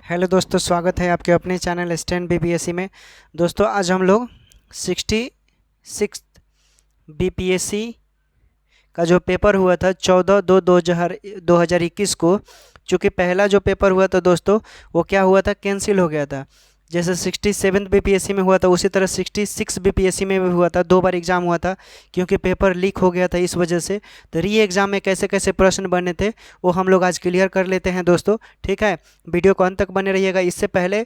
Hello दोस्तों, स्वागत है आपके अपने चैनल स्टैंड बीपीएससी में। दोस्तों आज हम लोग 66 बीपीएससी का जो पेपर हुआ था 14/2/2021 को, चूँकि पहला जो पेपर हुआ था दोस्तों वो क्या हुआ था, कैंसिल हो गया था। जैसे 67 बीपीएससी में हुआ था उसी तरह 66 बीपीएससी में भी हुआ था। 2 बार एग्ज़ाम हुआ था क्योंकि पेपर लीक हो गया था, इस वजह से। तो री एग्ज़ाम में कैसे कैसे प्रश्न बने थे वो हम लोग आज क्लियर कर लेते हैं दोस्तों, ठीक है। वीडियो को अंत तक बने रहिएगा। इससे पहले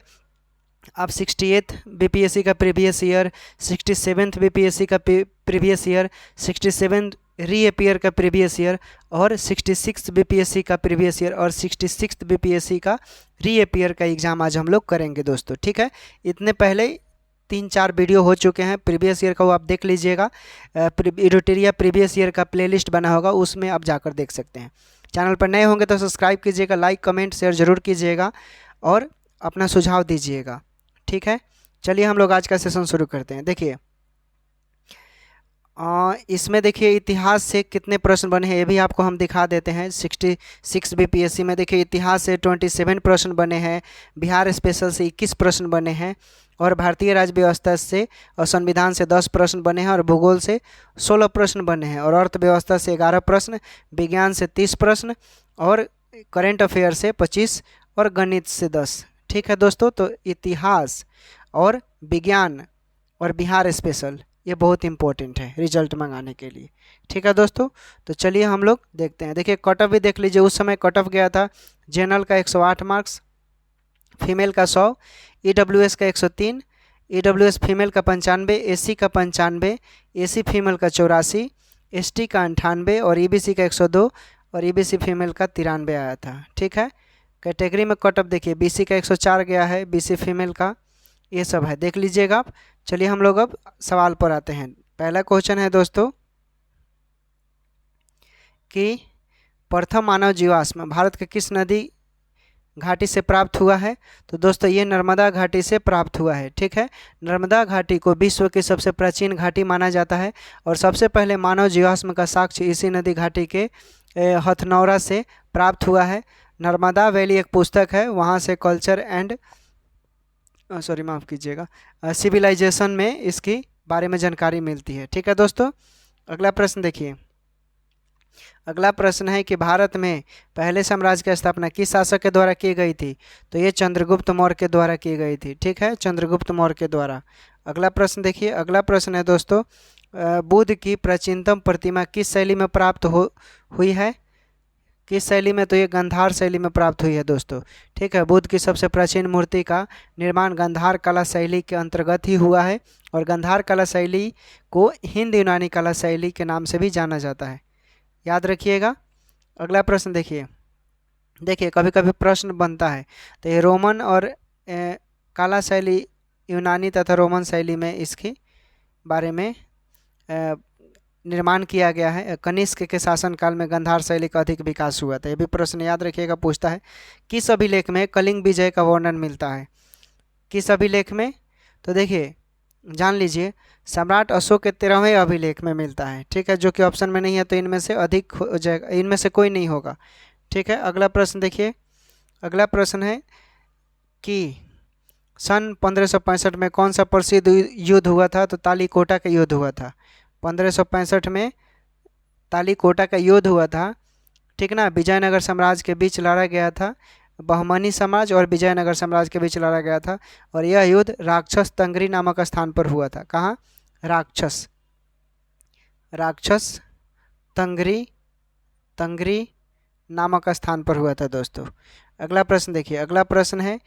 आप 68 बीपीएससी का प्रीवियस ईयर, 67 बीपीएससी का प्रीवियस ईयर, 67 रीअपियर का प्रीवियस ईयर और 66 बीपीएससी का प्रीवियस ईयर और 66 बीपीएससी का रीअपियर का एग्ज़ाम आज हम लोग करेंगे दोस्तों, ठीक है। इतने पहले 3-4 वीडियो हो चुके हैं प्रीवियस ईयर का, वो आप देख लीजिएगा। एडिटोरिया प्रीवियस ईयर का प्लेलिस्ट बना होगा, उसमें आप जाकर देख सकते हैं। चैनल पर नए होंगे तो सब्सक्राइब कीजिएगा, लाइक कमेंट शेयर ज़रूर कीजिएगा और अपना सुझाव दीजिएगा, ठीक है। चलिए हम लोग आज का सेशन शुरू करते हैं। देखिए इसमें देखिए इतिहास से कितने प्रश्न बने हैं ये भी आपको हम दिखा देते हैं। 66 बीपीएससी में देखिए इतिहास से 27 प्रश्न बने हैं, बिहार स्पेशल से 21 प्रश्न बने हैं और भारतीय राज्य व्यवस्था से और संविधान से 10 प्रश्न बने हैं और भूगोल से 16 प्रश्न बने हैं और अर्थव्यवस्था से 11 प्रश्न, विज्ञान से 30 प्रश्न और करेंट अफेयर से 25 और गणित से 10, ठीक है दोस्तों। तो इतिहास और विज्ञान और बिहार स्पेशल ये बहुत इंपॉर्टेंट है रिजल्ट मंगाने के लिए, ठीक है दोस्तों। तो चलिए हम लोग देखते हैं। देखिए कट ऑफ भी देख लीजिए, उस समय कट ऑफ गया था जनरल का 108 मार्क्स, फीमेल का 100, ईडब्ल्यूएस का 103, ईडब्ल्यूएस फीमेल का 95, एससी का 95, एससी फीमेल का 84, एसटी का 98 और ईबीसी का 102 और ईबीसी फीमेल का 93 आया था, ठीक है। कैटेगरी में कट ऑफ देखिए बीसी का 104 गया है, बीसी फीमेल का, ये सब है, देख लीजिएगा आप। चलिए हम लोग अब सवाल पर आते हैं। पहला क्वेश्चन है दोस्तों कि प्रथम मानव जीवाश्म भारत के किस नदी घाटी से प्राप्त हुआ है। तो दोस्तों ये नर्मदा घाटी से प्राप्त हुआ है, ठीक है। नर्मदा घाटी को विश्व की सबसे प्राचीन घाटी माना जाता है और सबसे पहले मानव जीवाश्म का साक्ष्य इसी नदी घाटी के हथनौरा से प्राप्त हुआ है। नर्मदा वैली एक पुस्तक है, वहाँ से कल्चर एंड सॉरी माफ़ कीजिएगा सिविलाइजेशन में इसकी बारे में जानकारी मिलती है, ठीक है दोस्तों। अगला प्रश्न देखिए। अगला प्रश्न है कि भारत में पहले साम्राज्य की स्थापना किस शासक के द्वारा की गई थी। तो ये चंद्रगुप्त मौर्य के द्वारा की गई थी, ठीक है, चंद्रगुप्त मौर्य के द्वारा। अगला प्रश्न देखिए। अगला प्रश्न है दोस्तों बुद्ध की प्राचीनतम प्रतिमा किस शैली में प्राप्त हुई है। किस शैली में। तो ये गांधार शैली में प्राप्त हुई है दोस्तों, ठीक है। बुद्ध की सबसे प्राचीन मूर्ति का निर्माण गांधार कला शैली के अंतर्गत ही हुआ है और गांधार कला शैली को हिंद यूनानी कला शैली के नाम से भी जाना जाता है, याद रखिएगा। अगला प्रश्न देखिए। देखिए कभी कभी प्रश्न बनता है, तो ये रोमन और कला शैली यूनानी तथा रोमन शैली में इसके बारे में निर्माण किया गया है। कनिष्क के शासनकाल में गांधार शैली का अधिक विकास हुआ था, यह भी प्रश्न याद रखिएगा, पूछता है। किस अभिलेख में कलिंग विजय का वर्णन मिलता है। किस अभिलेख में। तो देखिए जान लीजिए, सम्राट अशोक के 13वें अभिलेख में मिलता है, ठीक है, जो कि ऑप्शन में नहीं है, तो इनमें से अधिक हो जाएगा, इनमें से कोई नहीं होगा, ठीक है। अगला प्रश्न देखिए। अगला प्रश्न है कि सन 1565 में कौन सा प्रसिद्ध युद्ध हुआ था। तो तालीकोटा का युद्ध हुआ था। 1565 में तालीकोटा का युद्ध हुआ था, ठीक ना। विजयनगर साम्राज्य के बीच लड़ा गया था, बहमनी समाज और विजयनगर साम्राज्य के बीच लड़ा गया था और यह युद्ध राक्षस तंगरी नामक स्थान पर हुआ था। कहाँ। राक्षस तंगरी नामक स्थान पर हुआ था दोस्तों। अगला प्रश्न देखिए। अगला प्रश्न है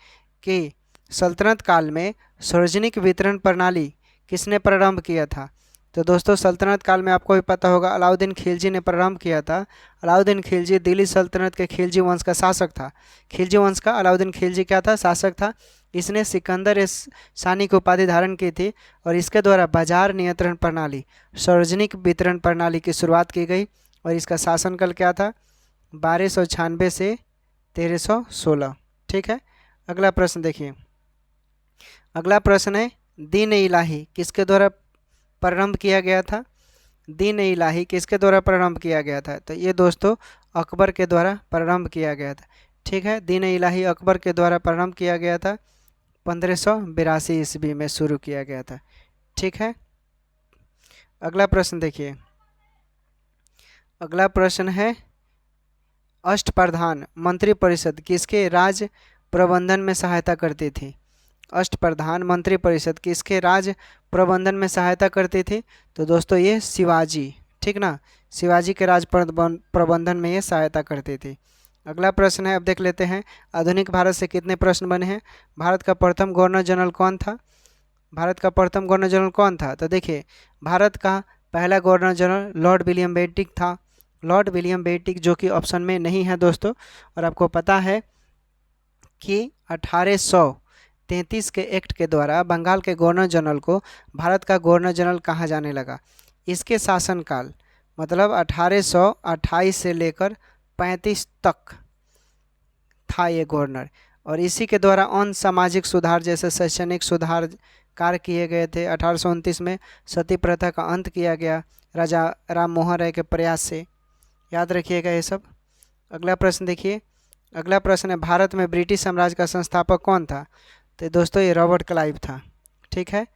कि सल्तनत काल में सार्वजनिक वितरण प्रणाली किसने प्रारंभ किया था। तो दोस्तों सल्तनत काल में आपको भी पता होगा अलाउद्दीन खिलजी ने प्रारंभ किया था। अलाउद्दीन खिलजी दिल्ली सल्तनत के खिलजी वंश का शासक था। खिलजी वंश का अलाउद्दीन खिलजी क्या था, शासक था। इसने सिकंदर सानी की उपाधि धारण की थी और इसके द्वारा बाजार नियंत्रण प्रणाली सार्वजनिक वितरण प्रणाली की शुरुआत की गई और इसका शासनकाल क्या था, 1296 से 1316, ठीक है। अगला प्रश्न देखिए। अगला प्रश्न है दीन इलाही किसके द्वारा प्रारंभ किया गया था। दीन इलाही किसके द्वारा प्रारंभ किया गया था। तो ये दोस्तों अकबर के द्वारा प्रारंभ किया गया था, ठीक है। दीन इलाही अकबर के द्वारा प्रारंभ किया गया था, 1582 ईस्वी में शुरू किया गया था। ठीक है। अगला प्रश्न देखिए, अगला प्रश्न है अष्टप्रधान मंत्रिपरिषद किसके राज प्रबंधन में सहायता करती थी? अष्टप्रधान मंत्रिपरिषद किसके राज प्रबंधन में सहायता करती थी? तो दोस्तों ये शिवाजी, ठीक ना, शिवाजी के राज प्रबंधन में ये सहायता करती थी। अगला प्रश्न है, अब देख लेते हैं आधुनिक भारत से कितने प्रश्न बने हैं। भारत का प्रथम गवर्नर जनरल कौन था? भारत का प्रथम गवर्नर जनरल कौन था? तो देखिए, भारत का पहला governor general Lord William Bentinck था। लॉर्ड विलियम बेंटिक जो कि ऑप्शन में नहीं है दोस्तों। और आपको पता है कि 1833 के एक्ट के द्वारा बंगाल के गवर्नर जनरल को भारत का गवर्नर जनरल कहा जाने लगा। इसके शासनकाल मतलब 1828 से लेकर 35 तक था ये गवर्नर। और इसी के द्वारा अन्य सामाजिक सुधार जैसे शैक्षणिक सुधार कार्य किए गए थे। 1829 में सती प्रथा का अंत किया गया राजा राम मोहन राय के प्रयास से। याद रखिएगा ये सब। अगला प्रश्न देखिए, अगला प्रश्न है भारत में ब्रिटिश साम्राज्य का संस्थापक कौन था? तो दोस्तों ये रॉबर्ट क्लाइव था। ठीक है,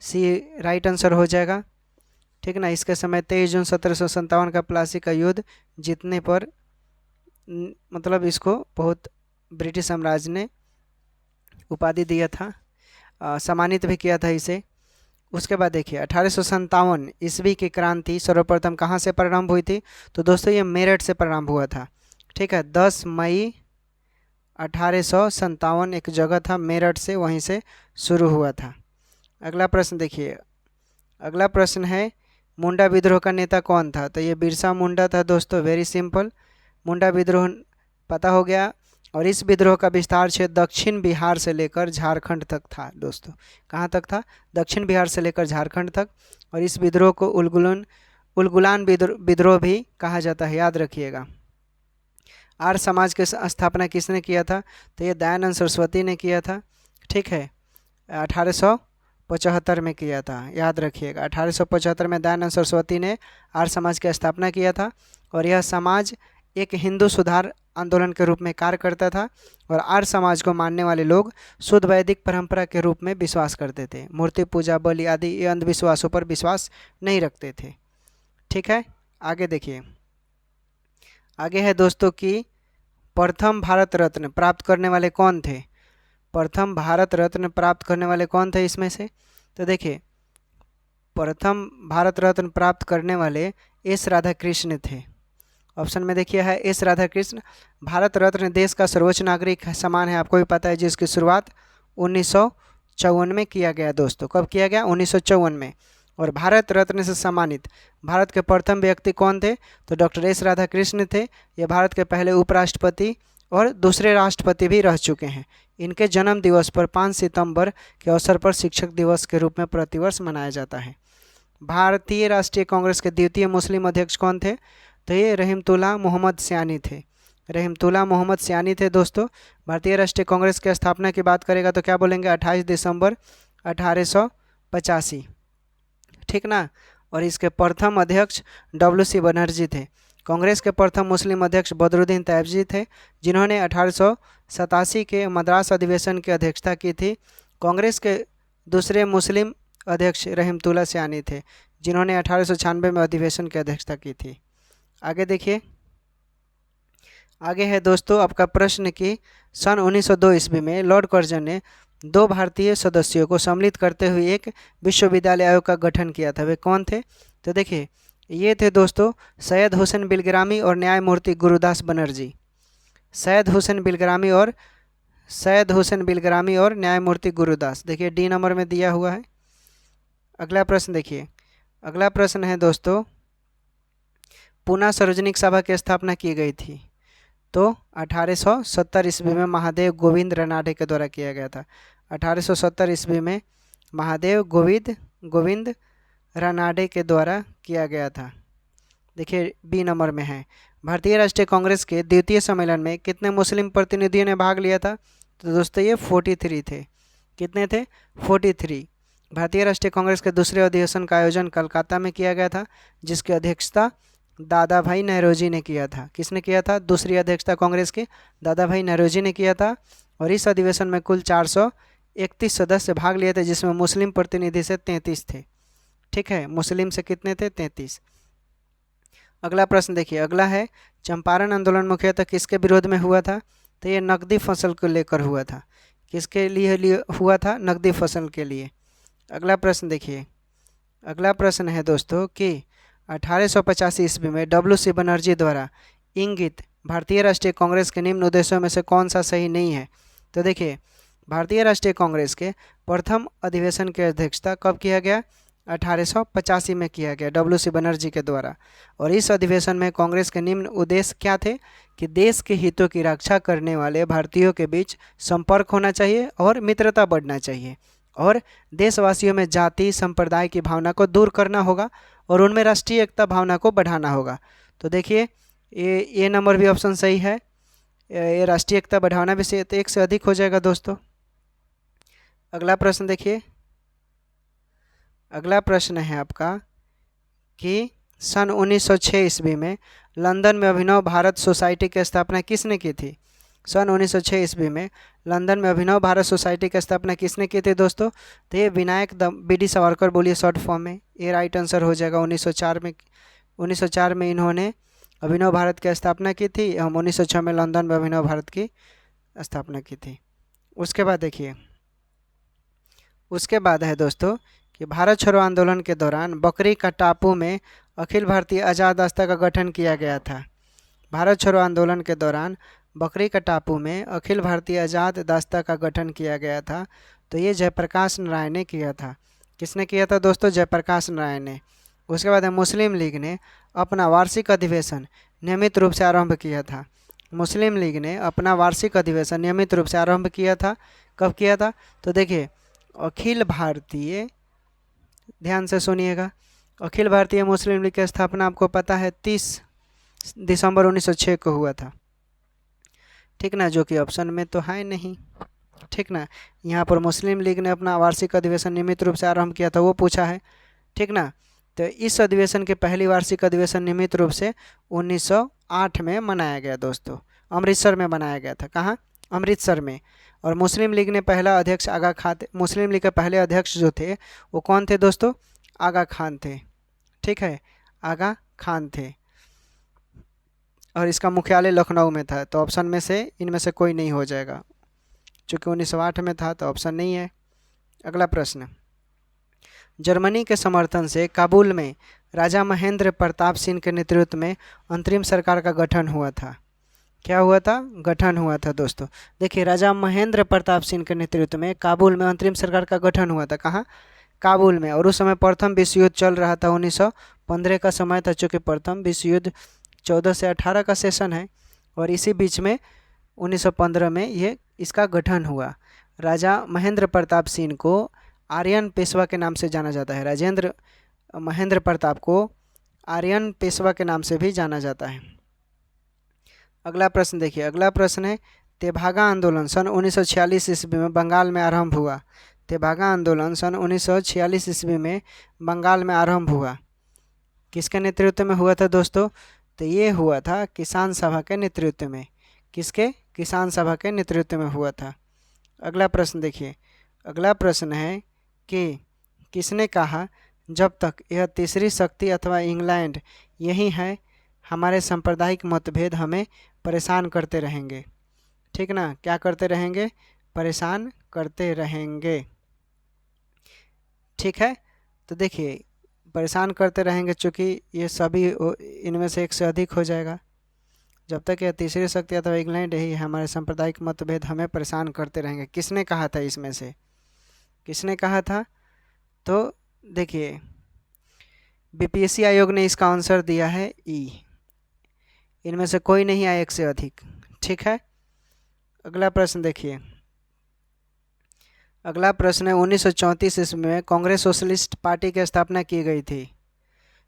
सी राइट आंसर हो जाएगा। ठीक ना। इसके समय 23 जून 1757 का प्लासी का युद्ध जीतने पर मतलब इसको बहुत ब्रिटिश साम्राज्य ने उपाधि दिया था, सम्मानित भी किया था इसे। उसके बाद देखिए 1857 ईस्वी की क्रांति सर्वप्रथम कहाँ से प्रारंभ हुई थी? तो दोस्तों ये मेरठ से प्रारंभ हुआ था। ठीक है, 10 मई 1857 एक जगह था मेरठ से, वहीं से शुरू हुआ था। अगला प्रश्न देखिए, अगला प्रश्न है मुंडा विद्रोह का नेता कौन था? तो ये बिरसा मुंडा था दोस्तों। वेरी सिंपल, मुंडा विद्रोह पता हो गया। और इस विद्रोह का विस्तार क्षेत्र दक्षिण बिहार से लेकर झारखंड तक था दोस्तों। कहाँ तक था? दक्षिण बिहार से लेकर झारखंड तक। और इस विद्रोह को उलगुलान विद्रोह भी कहा जाता है, याद रखिएगा। आर्य समाज की स्थापना किसने किया था? तो ये दयानंद सरस्वती ने किया था। ठीक है, 1875 में किया था, याद रखिएगा। 1875 में दयानंद सरस्वती ने आर्य समाज की स्थापना किया था। और यह समाज एक हिंदू सुधार आंदोलन के रूप में कार्य करता था। और आर्य समाज को मानने वाले लोग शुद्ध वैदिक परंपरा के रूप में विश्वास करते थे। मूर्ति पूजा, बलि आदि ये अंधविश्वासों पर विश्वास नहीं रखते थे। ठीक है, आगे देखिए, आगे है दोस्तों कि प्रथम भारत रत्न प्राप्त करने वाले कौन थे? प्रथम भारत रत्न प्राप्त करने वाले कौन थे इसमें से? तो देखिए, प्रथम भारत रत्न प्राप्त करने वाले एस राधाकृष्ण थे। ऑप्शन में देखिए है एस राधाकृष्ण। भारत रत्न देश का सर्वोच्च नागरिक सम्मान है, आपको भी पता है, जिसकी शुरुआत 1954 में किया गया दोस्तों। कब किया गया? 1954 में। और भारत रत्न से सम्मानित भारत के प्रथम व्यक्ति कौन थे? तो डॉक्टर एस राधाकृष्ण थे। ये भारत के पहले उपराष्ट्रपति और दूसरे राष्ट्रपति भी रह चुके हैं। इनके जन्म दिवस पर 5 सितंबर के अवसर पर शिक्षक दिवस के रूप में प्रतिवर्ष मनाया जाता है। भारतीय राष्ट्रीय कांग्रेस के द्वितीय मुस्लिम अध्यक्ष कौन थे? तो ये रहीमतुल्लाह मोहम्मद सयानी थे। रहीमतुल्लाह मोहम्मद सयानी थे दोस्तों। भारतीय राष्ट्रीय कांग्रेस की स्थापना की बात करेगा तो क्या बोलेंगे? 28 दिसंबर 1885। ठीक ना। और इसके प्रथम अध्यक्ष WC बनर्जी थे। कांग्रेस के प्रथम मुस्लिम अध्यक्ष बदरुद्दीन तैयबजी थे, जिन्होंने 1887 के मद्रास अधिवेशन की अध्यक्षता की थी। कांग्रेस के दूसरे मुस्लिम अध्यक्ष रहीमतुल्लाह सयानी थे, जिन्होंने 1896 में अधिवेशन की अध्यक्षता की थी। आगे देखिए, आगे है दोस्तों आपका प्रश्न कि सन 1902 ईस्वी में लॉर्ड कर्जन ने 2 भारतीय सदस्यों को सम्मिलित करते हुए एक विश्वविद्यालय आयोग का गठन किया था। वे कौन थे? तो देखिए, ये थे दोस्तों सैयद हुसैन बिलग्रामी और न्यायमूर्ति गुरुदास बनर्जी। सैयद हुसैन बिलग्रामी और न्यायमूर्ति गुरुदास। देखिए डी नंबर में दिया हुआ है। अगला प्रश्न देखिए, अगला प्रश्न है दोस्तों पूना सार्वजनिक सभा की स्थापना की गई थी? तो 1870 ईस्वी में महादेव गोविंद रनाडे के द्वारा किया गया था। 1870 ईस्वी में महादेव गोविंद रनाडे के द्वारा किया गया था। देखिए बी नंबर में है। भारतीय राष्ट्रीय कांग्रेस के द्वितीय सम्मेलन में कितने मुस्लिम प्रतिनिधियों ने भाग लिया था? तो दोस्तों ये 43 थे। कितने थे? 43। भारतीय राष्ट्रीय कांग्रेस के दूसरे अधिवेशन का आयोजन कलकत्ता में किया गया था, जिसकी अध्यक्षता दादा भाई नौरोजी ने किया था। किसने किया था? दूसरी अध्यक्षता कांग्रेस की दादा भाई नौरोजी ने किया था। और इस अधिवेशन में कुल 431 सदस्य भाग लिए थे, जिसमें मुस्लिम प्रतिनिधि से 33 थे। ठीक है, मुस्लिम से कितने थे? 33। अगला प्रश्न देखिए, अगला है चंपारण आंदोलन मुख्यतः किसके विरोध में हुआ था? तो ये नकदी फसल को लेकर हुआ था। किसके लिए हुआ था? नकदी फसल के लिए। अगला प्रश्न देखिए, अगला प्रश्न है दोस्तों कि 1885 ईस्वी में WC बनर्जी द्वारा इंगित भारतीय राष्ट्रीय कांग्रेस के निम्न उद्देश्यों में से कौन सा सही नहीं है? तो देखिए, भारतीय राष्ट्रीय कांग्रेस के प्रथम अधिवेशन की अध्यक्षता कब किया गया? 1885 में किया गया WC बनर्जी के द्वारा। और इस अधिवेशन में कांग्रेस के निम्न उद्देश्य क्या थे? कि देश के हितों की रक्षा करने वाले भारतीयों के बीच संपर्क होना चाहिए और मित्रता बढ़ना चाहिए, और देशवासियों में जाति संप्रदाय की भावना को दूर करना होगा, और उनमें राष्ट्रीय एकता भावना को बढ़ाना होगा। तो देखिए, ये नंबर भी ऑप्शन सही है। ये राष्ट्रीय एकता बढ़ाना भी से 1 से अधिक हो जाएगा दोस्तों। अगला प्रश्न देखिए, अगला प्रश्न है आपका कि सन 1906 ईस्वी में लंदन में अभिनव भारत सोसाइटी की स्थापना किसने की थी? सन 1906 ईस्वी में लंदन में अभिनव भारत सोसाइटी की स्थापना किसने की थी दोस्तों? तो ये विनायक BD सावरकर बोलिए शॉर्ट फॉर्म में, ये राइट आंसर हो जाएगा। 1904 में इन्होंने अभिनव भारत की स्थापना की थी। हम 1906 में लंदन में अभिनव भारत की स्थापना की थी। उसके बाद देखिए, उसके बाद है दोस्तों कि भारत छोड़ो आंदोलन के दौरान बकरी का टापू में अखिल भारतीय आज़ाद रास्ता का गठन किया गया था। भारत छोड़ो आंदोलन के दौरान बकरी का टापू में अखिल भारतीय आज़ाद रास्ता का गठन किया गया था। तो ये जयप्रकाश नारायण ने किया था। किसने किया था दोस्तों? जयप्रकाश नारायण ने। उसके बाद मुस्लिम लीग ने अपना वार्षिक अधिवेशन नियमित रूप से आरंभ किया था। मुस्लिम लीग ने अपना वार्षिक अधिवेशन नियमित रूप से आरंभ किया था। कब किया था? तो देखिए, अखिल भारतीय, ध्यान से सुनिएगा, अखिल भारतीय मुस्लिम लीग की स्थापना आपको पता है 30 दिसंबर 1906 को हुआ था। ठीक ना, जो कि ऑप्शन में तो है नहीं। ठीक ना, यहाँ पर मुस्लिम लीग ने अपना वार्षिक अधिवेशन नियमित रूप से आरंभ किया था, वो पूछा है। ठीक ना, तो इस अधिवेशन के पहली वार्षिक अधिवेशन नियमित रूप से 1908 में मनाया गया दोस्तों। अमृतसर में मनाया गया था। कहाँ? अमृतसर में। और मुस्लिम लीग ने पहला अध्यक्ष आगा खान थे। मुस्लिम लीग के पहले अध्यक्ष जो थे वो कौन थे दोस्तों? आगा खान थे। ठीक है, आगा खान थे। और इसका मुख्यालय लखनऊ में था। तो ऑप्शन में से इनमें से कोई नहीं हो जाएगा, चूँकि 1908 में था तो ऑप्शन नहीं है। अगला प्रश्न, जर्मनी के समर्थन से काबुल में राजा महेंद्र प्रताप सिंह के नेतृत्व में अंतरिम सरकार का गठन हुआ था। क्या हुआ था? गठन हुआ था दोस्तों। देखिए, राजा महेंद्र प्रताप सिंह के नेतृत्व में काबुल में अंतरिम सरकार का गठन हुआ था। कहाँ? काबुल में। और उस समय प्रथम विश्व युद्ध चल रहा था। 1915 का समय था, चूँकि प्रथम विश्व युद्ध 14 से 18 का सेशन है। और इसी बीच में 1915 में ये इसका गठन हुआ। राजा महेंद्र प्रताप सिंह को आर्यन पेशवा के नाम से जाना जाता है। राजेंद्र महेंद्र प्रताप को आर्यन पेशवा के नाम से भी जाना जाता है। अगला प्रश्न देखिए, अगला प्रश्न है तेभागा आंदोलन सन 1946 ईस्वी में बंगाल में आरंभ हुआ। तेभागा आंदोलन सन 1946 ईस्वी में बंगाल में आरंभ हुआ। किसके नेतृत्व में हुआ था दोस्तों? तो ये हुआ था किसान सभा के नेतृत्व में। किसके? किसान सभा के नेतृत्व में हुआ था। अगला प्रश्न देखिए, अगला प्रश्न है कि किसने कहा जब तक यह तीसरी शक्ति अथवा इंग्लैंड यही है, हमारे सांप्रदायिक मतभेद हमें परेशान करते रहेंगे। ठीक ना, क्या करते रहेंगे? परेशान करते रहेंगे। ठीक है, तो देखिए, परेशान करते रहेंगे, चूँकि ये सभी इनमें से 1 से अधिक हो जाएगा। जब तक यह तीसरी शक्ति अथवा इंग्लैंड यही है, हमारे सांप्रदायिक मतभेद हमें परेशान करते रहेंगे। किसने कहा था? इसमें से किसने कहा था? तो देखिए, BPSC आयोग ने इसका आंसर दिया है ई। इनमें से कोई नहीं आया 1 से अधिक। ठीक है, अगला प्रश्न देखिए, अगला प्रश्न है 1934 ईस्वी में कांग्रेस सोशलिस्ट पार्टी की स्थापना की गई थी।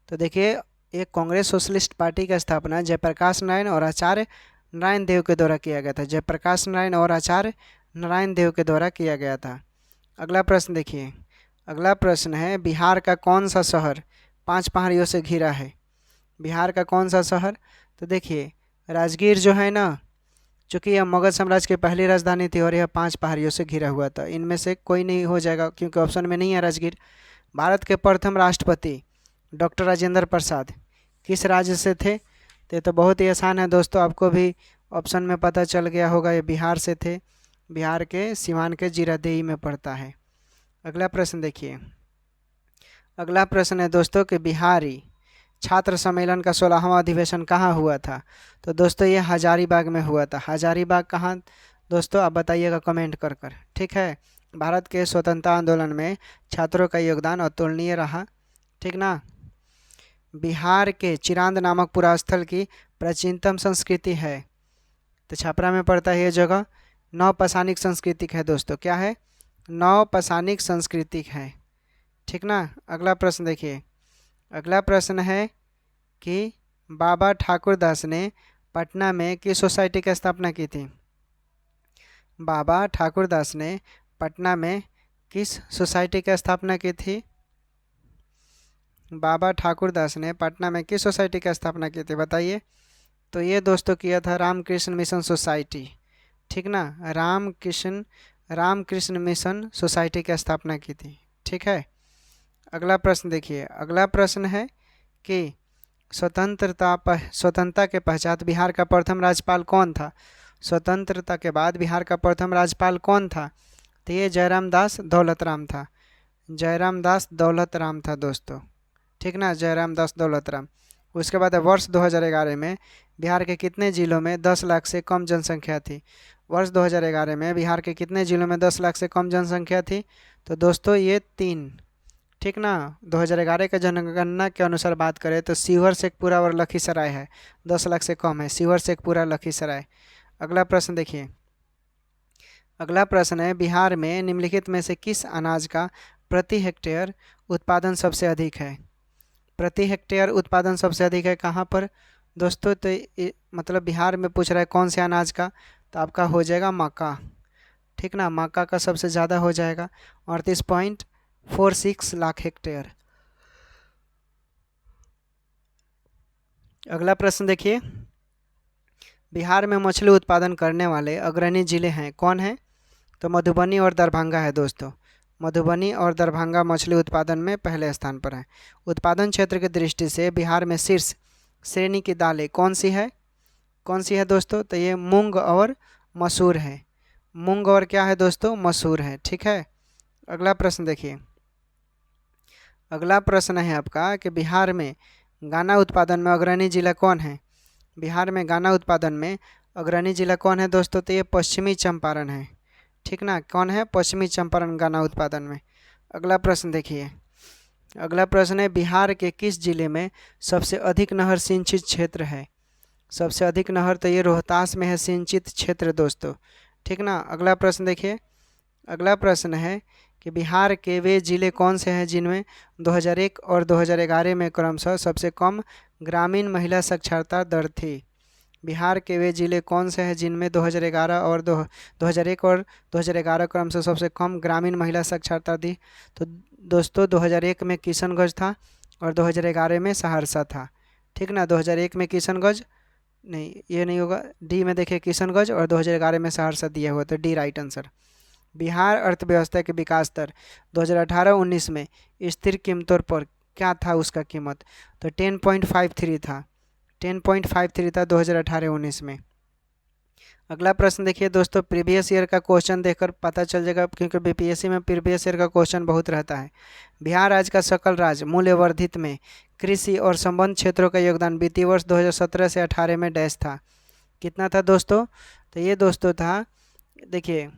तो देखिए, एक कांग्रेस सोशलिस्ट पार्टी की स्थापना जयप्रकाश नारायण और आचार्य नारायण देव के द्वारा किया गया था। जयप्रकाश नारायण और आचार्य नारायण देव के द्वारा किया गया था। अगला प्रश्न देखिए, अगला प्रश्न है बिहार का कौन सा शहर 5 पहाड़ियों से घिरा है? बिहार का कौन सा शहर? तो देखिए राजगीर जो है ना, चूँकि यह मगध साम्राज्य की पहली राजधानी थी और यह 5 पहाड़ियों से घिरा हुआ था, इनमें से कोई नहीं हो जाएगा क्योंकि ऑप्शन में नहीं है राजगीर। भारत के प्रथम राष्ट्रपति डॉक्टर राजेंद्र प्रसाद किस राज्य से थे? तो ये तो बहुत ही आसान है दोस्तों, आपको भी ऑप्शन में पता चल गया होगा, ये बिहार से थे। बिहार के सिवान के जीरादेई में पड़ता है। अगला प्रश्न देखिए। अगला प्रश्न है दोस्तों कि बिहारी छात्र सम्मेलन का 16वां अधिवेशन कहाँ हुआ था? तो दोस्तों ये हजारीबाग में हुआ था। हजारीबाग कहाँ दोस्तों, आप बताइएगा कमेंट कर कर, ठीक है। भारत के स्वतंत्रता आंदोलन में छात्रों का योगदान अतुलनीय रहा, ठीक ना। बिहार के चिरांद नामक पुरास्थल की प्राचीनतम संस्कृति है, तो छपरा में पड़ता है ये जगह। नवपाषाणिक सांस्कृतिक है दोस्तों, क्या है? नवपाषाणिक सांस्कृतिक है, ठीक ना। अगला प्रश्न देखिए। अगला प्रश्न है कि बाबा ठाकुरदास ने पटना में किस सोसाइटी की स्थापना की थी? बाबा ठाकुरदास ने पटना में किस सोसाइटी की स्थापना की थी? बाबा ठाकुरदास ने पटना में किस सोसाइटी की स्थापना की थी बताइए? तो ये दोस्तों किया था रामकृष्ण मिशन सोसाइटी, ठीक ना। रामकृष्ण मिशन सोसाइटी की स्थापना की थी, ठीक है। अगला प्रश्न देखिए। अगला प्रश्न है कि स्वतंत्रता के पश्चात बिहार का प्रथम राज्यपाल कौन था? स्वतंत्रता के बाद बिहार का प्रथम राज्यपाल कौन था? तो ये जयराम दास दौलत राम था। जयराम दास दौलत राम था दोस्तों, ठीक ना, जयराम दास दौलत राम। उसके बाद वर्ष 2011 में बिहार के कितने ज़िलों में 10 लाख से कम जनसंख्या थी? वर्ष 2011 में बिहार के कितने ज़िलों में 10 लाख से कम जनसंख्या थी? तो दोस्तों ये 3, ठीक ना। 2011 का जनगणना के अनुसार बात करें तो शिवहर शेखपुरा और लखीसराय है, 10 लाख से कम है शिवहर शेखपुरा लखीसराय। अगला प्रश्न देखिए। अगला प्रश्न है बिहार में निम्नलिखित में से किस अनाज का प्रति हेक्टेयर उत्पादन सबसे अधिक है? प्रति हेक्टेयर उत्पादन सबसे अधिक है कहाँ पर दोस्तों? तो मतलब बिहार में पूछ रहा है कौन से अनाज का, तो आपका हो जाएगा मक्का, ठीक ना। मक्का का सबसे ज़्यादा हो जाएगा 38.46 लाख हेक्टेयर। अगला प्रश्न देखिए। बिहार में मछली उत्पादन करने वाले अग्रणी जिले हैं, कौन हैं? तो मधुबनी और दरभंगा है दोस्तों। मधुबनी और दरभंगा मछली उत्पादन में पहले स्थान पर है। उत्पादन क्षेत्र की दृष्टि से बिहार में शीर्ष श्रेणी की दालें कौन सी है? कौन सी है दोस्तों? तो ये मूंग और मसूर है। मूंग और क्या है दोस्तों? मसूर है, ठीक है। अगला प्रश्न देखिए। अगला प्रश्न है आपका कि बिहार में गन्ना उत्पादन में अग्रणी जिला कौन है? बिहार में गन्ना उत्पादन में अग्रणी जिला कौन है दोस्तों? तो ये पश्चिमी चंपारण है, ठीक ना। कौन है? पश्चिमी चंपारण गन्ना उत्पादन में। अगला प्रश्न देखिए। अगला प्रश्न है बिहार के किस जिले में सबसे अधिक नहर सिंचित क्षेत्र है? सबसे अधिक नहर तो ये रोहतास में है सिंचित क्षेत्र दोस्तों, ठीक ना। अगला प्रश्न देखिए। अगला प्रश्न है कि बिहार के वे जिले कौन से हैं जिनमें 2001 और 2011 में क्रमशः सबसे कम ग्रामीण महिला साक्षरता दर थी? बिहार के वे जिले कौन से हैं जिनमें 2001 और 2011 क्रमशः सबसे कम ग्रामीण महिला साक्षरता थी? तो दोस्तों 2001 में किशनगंज था और 2011 में सहरसा था, ठीक ना। 2001 में किशनगंज नहीं, ये नहीं होगा, डी में देखिए किशनगंज और 2011 में सहरसा दिया हुआ, तो डी राइट आंसर। बिहार अर्थव्यवस्था के विकास दर 2018-19 में स्थिर कीमतों पर क्या था उसका कीमत? तो 10.53 था, 10.53 था 2018-19 में। अगला प्रश्न देखिए दोस्तों। प्रीवियस ईयर का क्वेश्चन देखकर पता चल जाएगा क्योंकि बीपीएससी में प्रीवियस ईयर का क्वेश्चन बहुत रहता है। बिहार राज्य का सकल राज्य मूल्य वर्धित में कृषि और संबंध क्षेत्रों का योगदान वित्तीय वर्ष 2017 से 18 में डैश था, कितना था दोस्तों? तो ये दोस्तों था देखिए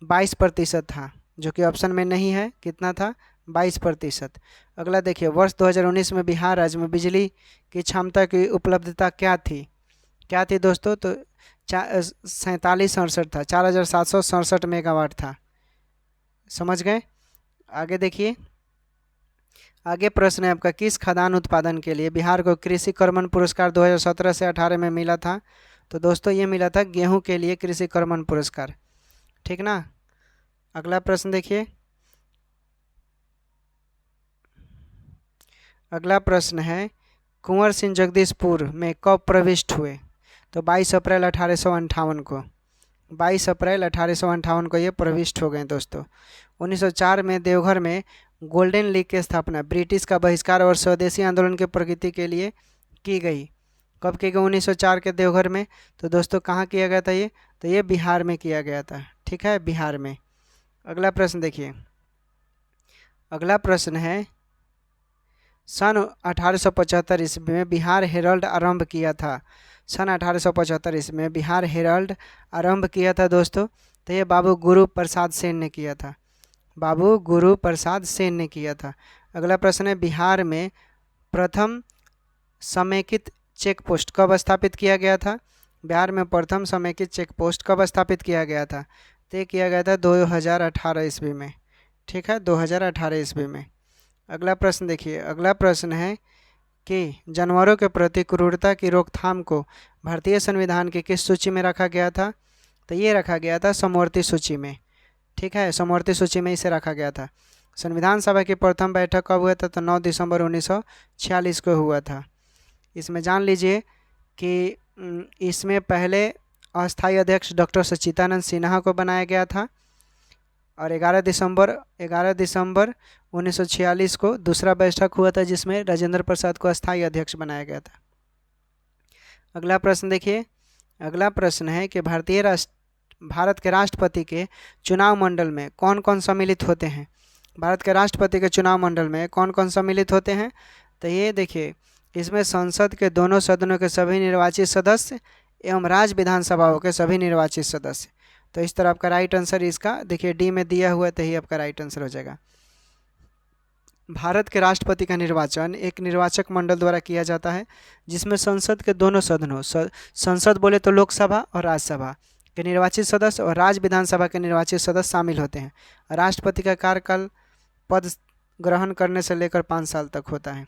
22% था, जो कि ऑप्शन में नहीं है। कितना था? 22%। अगला देखिए वर्ष 2019 में बिहार राज्य में बिजली की क्षमता की उपलब्धता क्या थी? क्या थी दोस्तों? तो 4767 था, 4767 मेगावाट था, समझ गए। आगे देखिए। आगे प्रश्न है आपका किस खाद्यान्न उत्पादन के लिए बिहार को कृषि कर्मण पुरस्कार 2017 से 18 में मिला था? तो दोस्तों ये मिला था गेहूं के लिए कृषि कर्मण पुरस्कार, ठीक ना। अगला प्रश्न देखिए। अगला प्रश्न है कुंवर सिंह जगदीशपुर में कब प्रविष्ट हुए? तो 22 अप्रैल 1858 को, 22 अप्रैल 1858 को ये प्रविष्ट हो गए दोस्तों। 1904 में देवघर में गोल्डन लीग की स्थापना ब्रिटिश का बहिष्कार और स्वदेशी आंदोलन के प्रगति के लिए की गई। कब की गई? 1904 के देवघर में। तो दोस्तों कहाँ किया गया था ये? तो ये बिहार में किया गया था, ठीक है, बिहार में। अगला प्रश्न देखिए, अगला प्रश्न है सन 1875 ईस्वी में बिहार हेराल्ड आरंभ किया था। सन 1875 ईस्वी में बिहार हेराल्ड आरंभ किया था दोस्तों। तो ये बाबू गुरु प्रसाद सेन ने किया था, बाबू गुरु प्रसाद सेन ने किया था। अगला प्रश्न है बिहार में प्रथम समेकित चेक पोस्ट कब स्थापित किया गया था? बिहार में प्रथम समेकित चेक पोस्ट कब स्थापित किया गया था? तो किया गया था 2018 ईस्वी में, ठीक है, 2018 ईस्वी में। अगला प्रश्न देखिए, अगला प्रश्न है कि जानवरों के प्रति क्रूरता की रोकथाम को भारतीय संविधान की किस सूची में रखा गया था? तो ये रखा गया था समवर्ती सूची में, ठीक है, समवर्ती सूची में इसे रखा गया था। संविधान सभा की प्रथम बैठक कब हुआ था? तो 9 दिसंबर 1946 को हुआ था। इसमें जान लीजिए कि इसमें पहले अस्थायी अध्यक्ष डॉक्टर सच्चिदानंद सिन्हा को बनाया गया था और 11 दिसंबर 1946 को दूसरा बैठक हुआ था जिसमें राजेंद्र प्रसाद को अस्थायी अध्यक्ष बनाया गया था। अगला प्रश्न देखिए, अगला प्रश्न है कि भारत के राष्ट्रपति के चुनाव मंडल में कौन कौन सम्मिलित होते हैं? भारत के राष्ट्रपति के चुनाव मंडल में कौन कौन सम्मिलित होते हैं? तो ये देखिए, इसमें संसद के दोनों सदनों के सभी निर्वाचित सदस्य एवं राज्य विधानसभाओं के सभी निर्वाचित सदस्य। तो इस तरह आपका राइट आंसर इसका देखिए डी में दिया हुआ है, तो ही आपका राइट आंसर हो जाएगा। भारत के राष्ट्रपति का निर्वाचन एक निर्वाचक मंडल द्वारा किया जाता है जिसमें संसद के दोनों सदनों, संसद बोले तो लोकसभा और राज्यसभा के निर्वाचित सदस्य और राज्य विधानसभा के निर्वाचित सदस्य शामिल होते हैं। राष्ट्रपति का कार्यकाल पद ग्रहण करने से लेकर 5 साल तक होता है।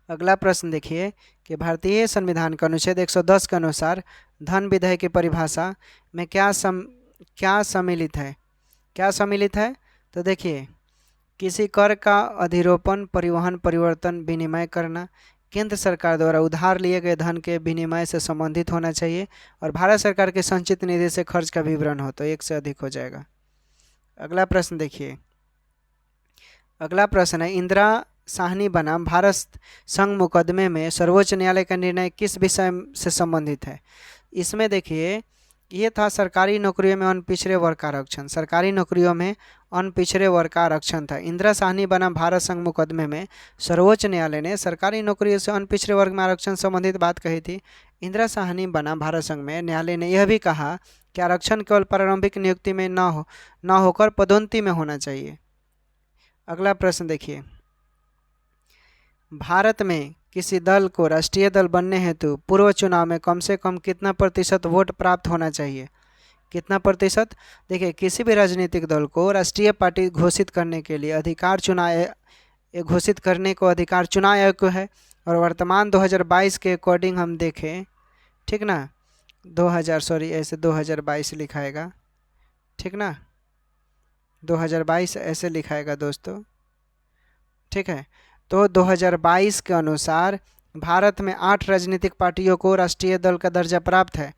अगला प्रश्न देखिए कि भारतीय संविधान के अनुच्छेद 110 के अनुसार धन विधेय की परिभाषा में क्या सम्मिलित है? क्या सम्मिलित है? तो देखिए, किसी कर का अधिरोपण, परिवहन, परिवर्तन, विनिमय करना केंद्र सरकार द्वारा उधार लिए गए धन के विनिमय से संबंधित होना चाहिए और भारत सरकार के संचित निधि से खर्च का विवरण हो तो एक से अधिक हो जाएगा। अगला प्रश्न देखिए, अगला प्रश्न है इंदिरा साहनी बनाम भारत संघ मुकदमे में सर्वोच्च न्यायालय का निर्णय किस विषय से संबंधित है? इसमें देखिए, ये था सरकारी नौकरियों में अनपिछड़े वर्ग का आरक्षण, सरकारी नौकरियों में अनपिछड़े वर्ग का आरक्षण था। इंदिरा साहनी बनाम भारत संघ मुकदमे में सर्वोच्च न्यायालय ने सरकारी नौकरियों से अनपिछड़े वर्ग में आरक्षण संबंधित बात कही थी। इंदिरा साहनी बनाम भारत संघ में न्यायालय ने यह भी कहा कि आरक्षण केवल प्रारंभिक नियुक्ति में न होकर पदोन्नति में होना चाहिए। अगला प्रश्न देखिए, भारत में किसी दल को राष्ट्रीय दल बनने हेतु पूर्व चुनाव में कम से कम कितना प्रतिशत वोट प्राप्त होना चाहिए? कितना प्रतिशत? देखिए, किसी भी राजनीतिक दल को राष्ट्रीय पार्टी घोषित करने के लिए घोषित करने को अधिकार चुनाव आयोग को है और वर्तमान 2022 के अकॉर्डिंग हम देखें, ठीक ना, 2022 लिखाएगा, ठीक ना, 2022 ऐसे लिखाएगा दोस्तों, ठीक है। तो 2022 के अनुसार भारत में 8 राजनीतिक पार्टियों को राष्ट्रीय दल का दर्जा प्राप्त है,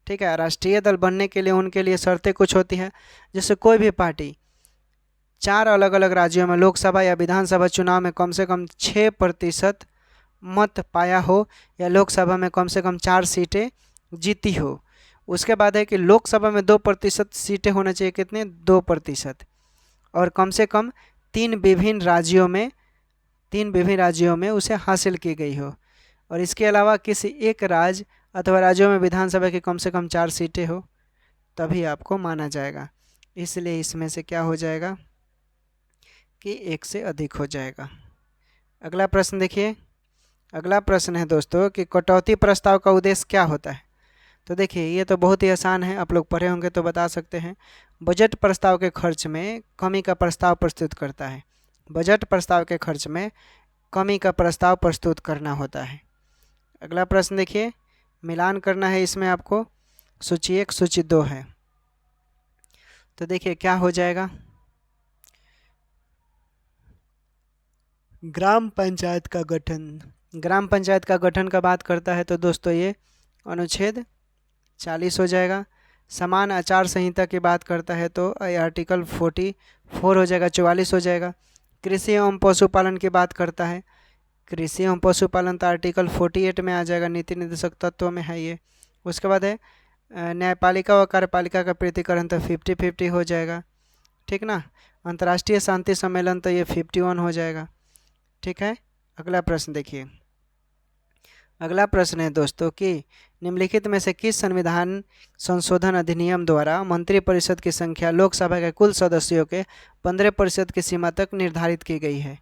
ठीक है। राष्ट्रीय दल बनने के लिए उनके लिए शर्तें कुछ होती हैं, जैसे कोई भी पार्टी 4 अलग अलग राज्यों में लोकसभा या विधानसभा चुनाव में कम से कम 6% मत पाया हो या लोकसभा में कम से कम 4 सीटें जीती हो। उसके बाद है कि लोकसभा में 2% सीटें होना चाहिए, कितने? 2%, और कम से कम 3 विभिन्न राज्यों में उसे हासिल की गई हो, और इसके अलावा किसी एक राज्य अथवा राज्यों में विधानसभा की कम से कम 4 सीटें हो, तभी आपको माना जाएगा। इसलिए इसमें से क्या हो जाएगा कि 1 से अधिक हो जाएगा। अगला प्रश्न देखिए, अगला प्रश्न है दोस्तों कि कटौती प्रस्ताव का उद्देश्य क्या होता है? तो देखिए, ये तो बहुत ही आसान है, आप लोग पढ़े होंगे तो बता सकते हैं। बजट प्रस्ताव के खर्च में कमी का प्रस्ताव प्रस्तुत करता है। बजट प्रस्ताव के खर्च में कमी का प्रस्ताव प्रस्तुत करना होता है। अगला प्रश्न देखिए, मिलान करना है इसमें आपको, सूची 1 सूची 2 है, तो देखिए क्या हो जाएगा। ग्राम पंचायत का गठन ग्राम पंचायत का गठन का बात करता है तो दोस्तों ये अनुच्छेद 40 हो जाएगा। समान आचार संहिता की बात करता है तो आर्टिकल 44 हो जाएगा, 44 हो जाएगा। कृषि एवं पशुपालन की बात करता है, कृषि एवं पशुपालन तो आर्टिकल 48 में आ जाएगा, नीति निर्देशक तत्वों में है ये। उसके बाद है न्यायपालिका व कार्यपालिका का पृथक्करण तो 50-50 हो जाएगा, ठीक ना। अंतर्राष्ट्रीय शांति सम्मेलन तो ये 51 हो जाएगा, ठीक है। अगला प्रश्न देखिए, अगला प्रश्न है दोस्तों कि निम्नलिखित में से किस संविधान संशोधन अधिनियम द्वारा मंत्रिपरिषद की संख्या लोकसभा के कुल सदस्यों के 15% की सीमा तक निर्धारित की गई है।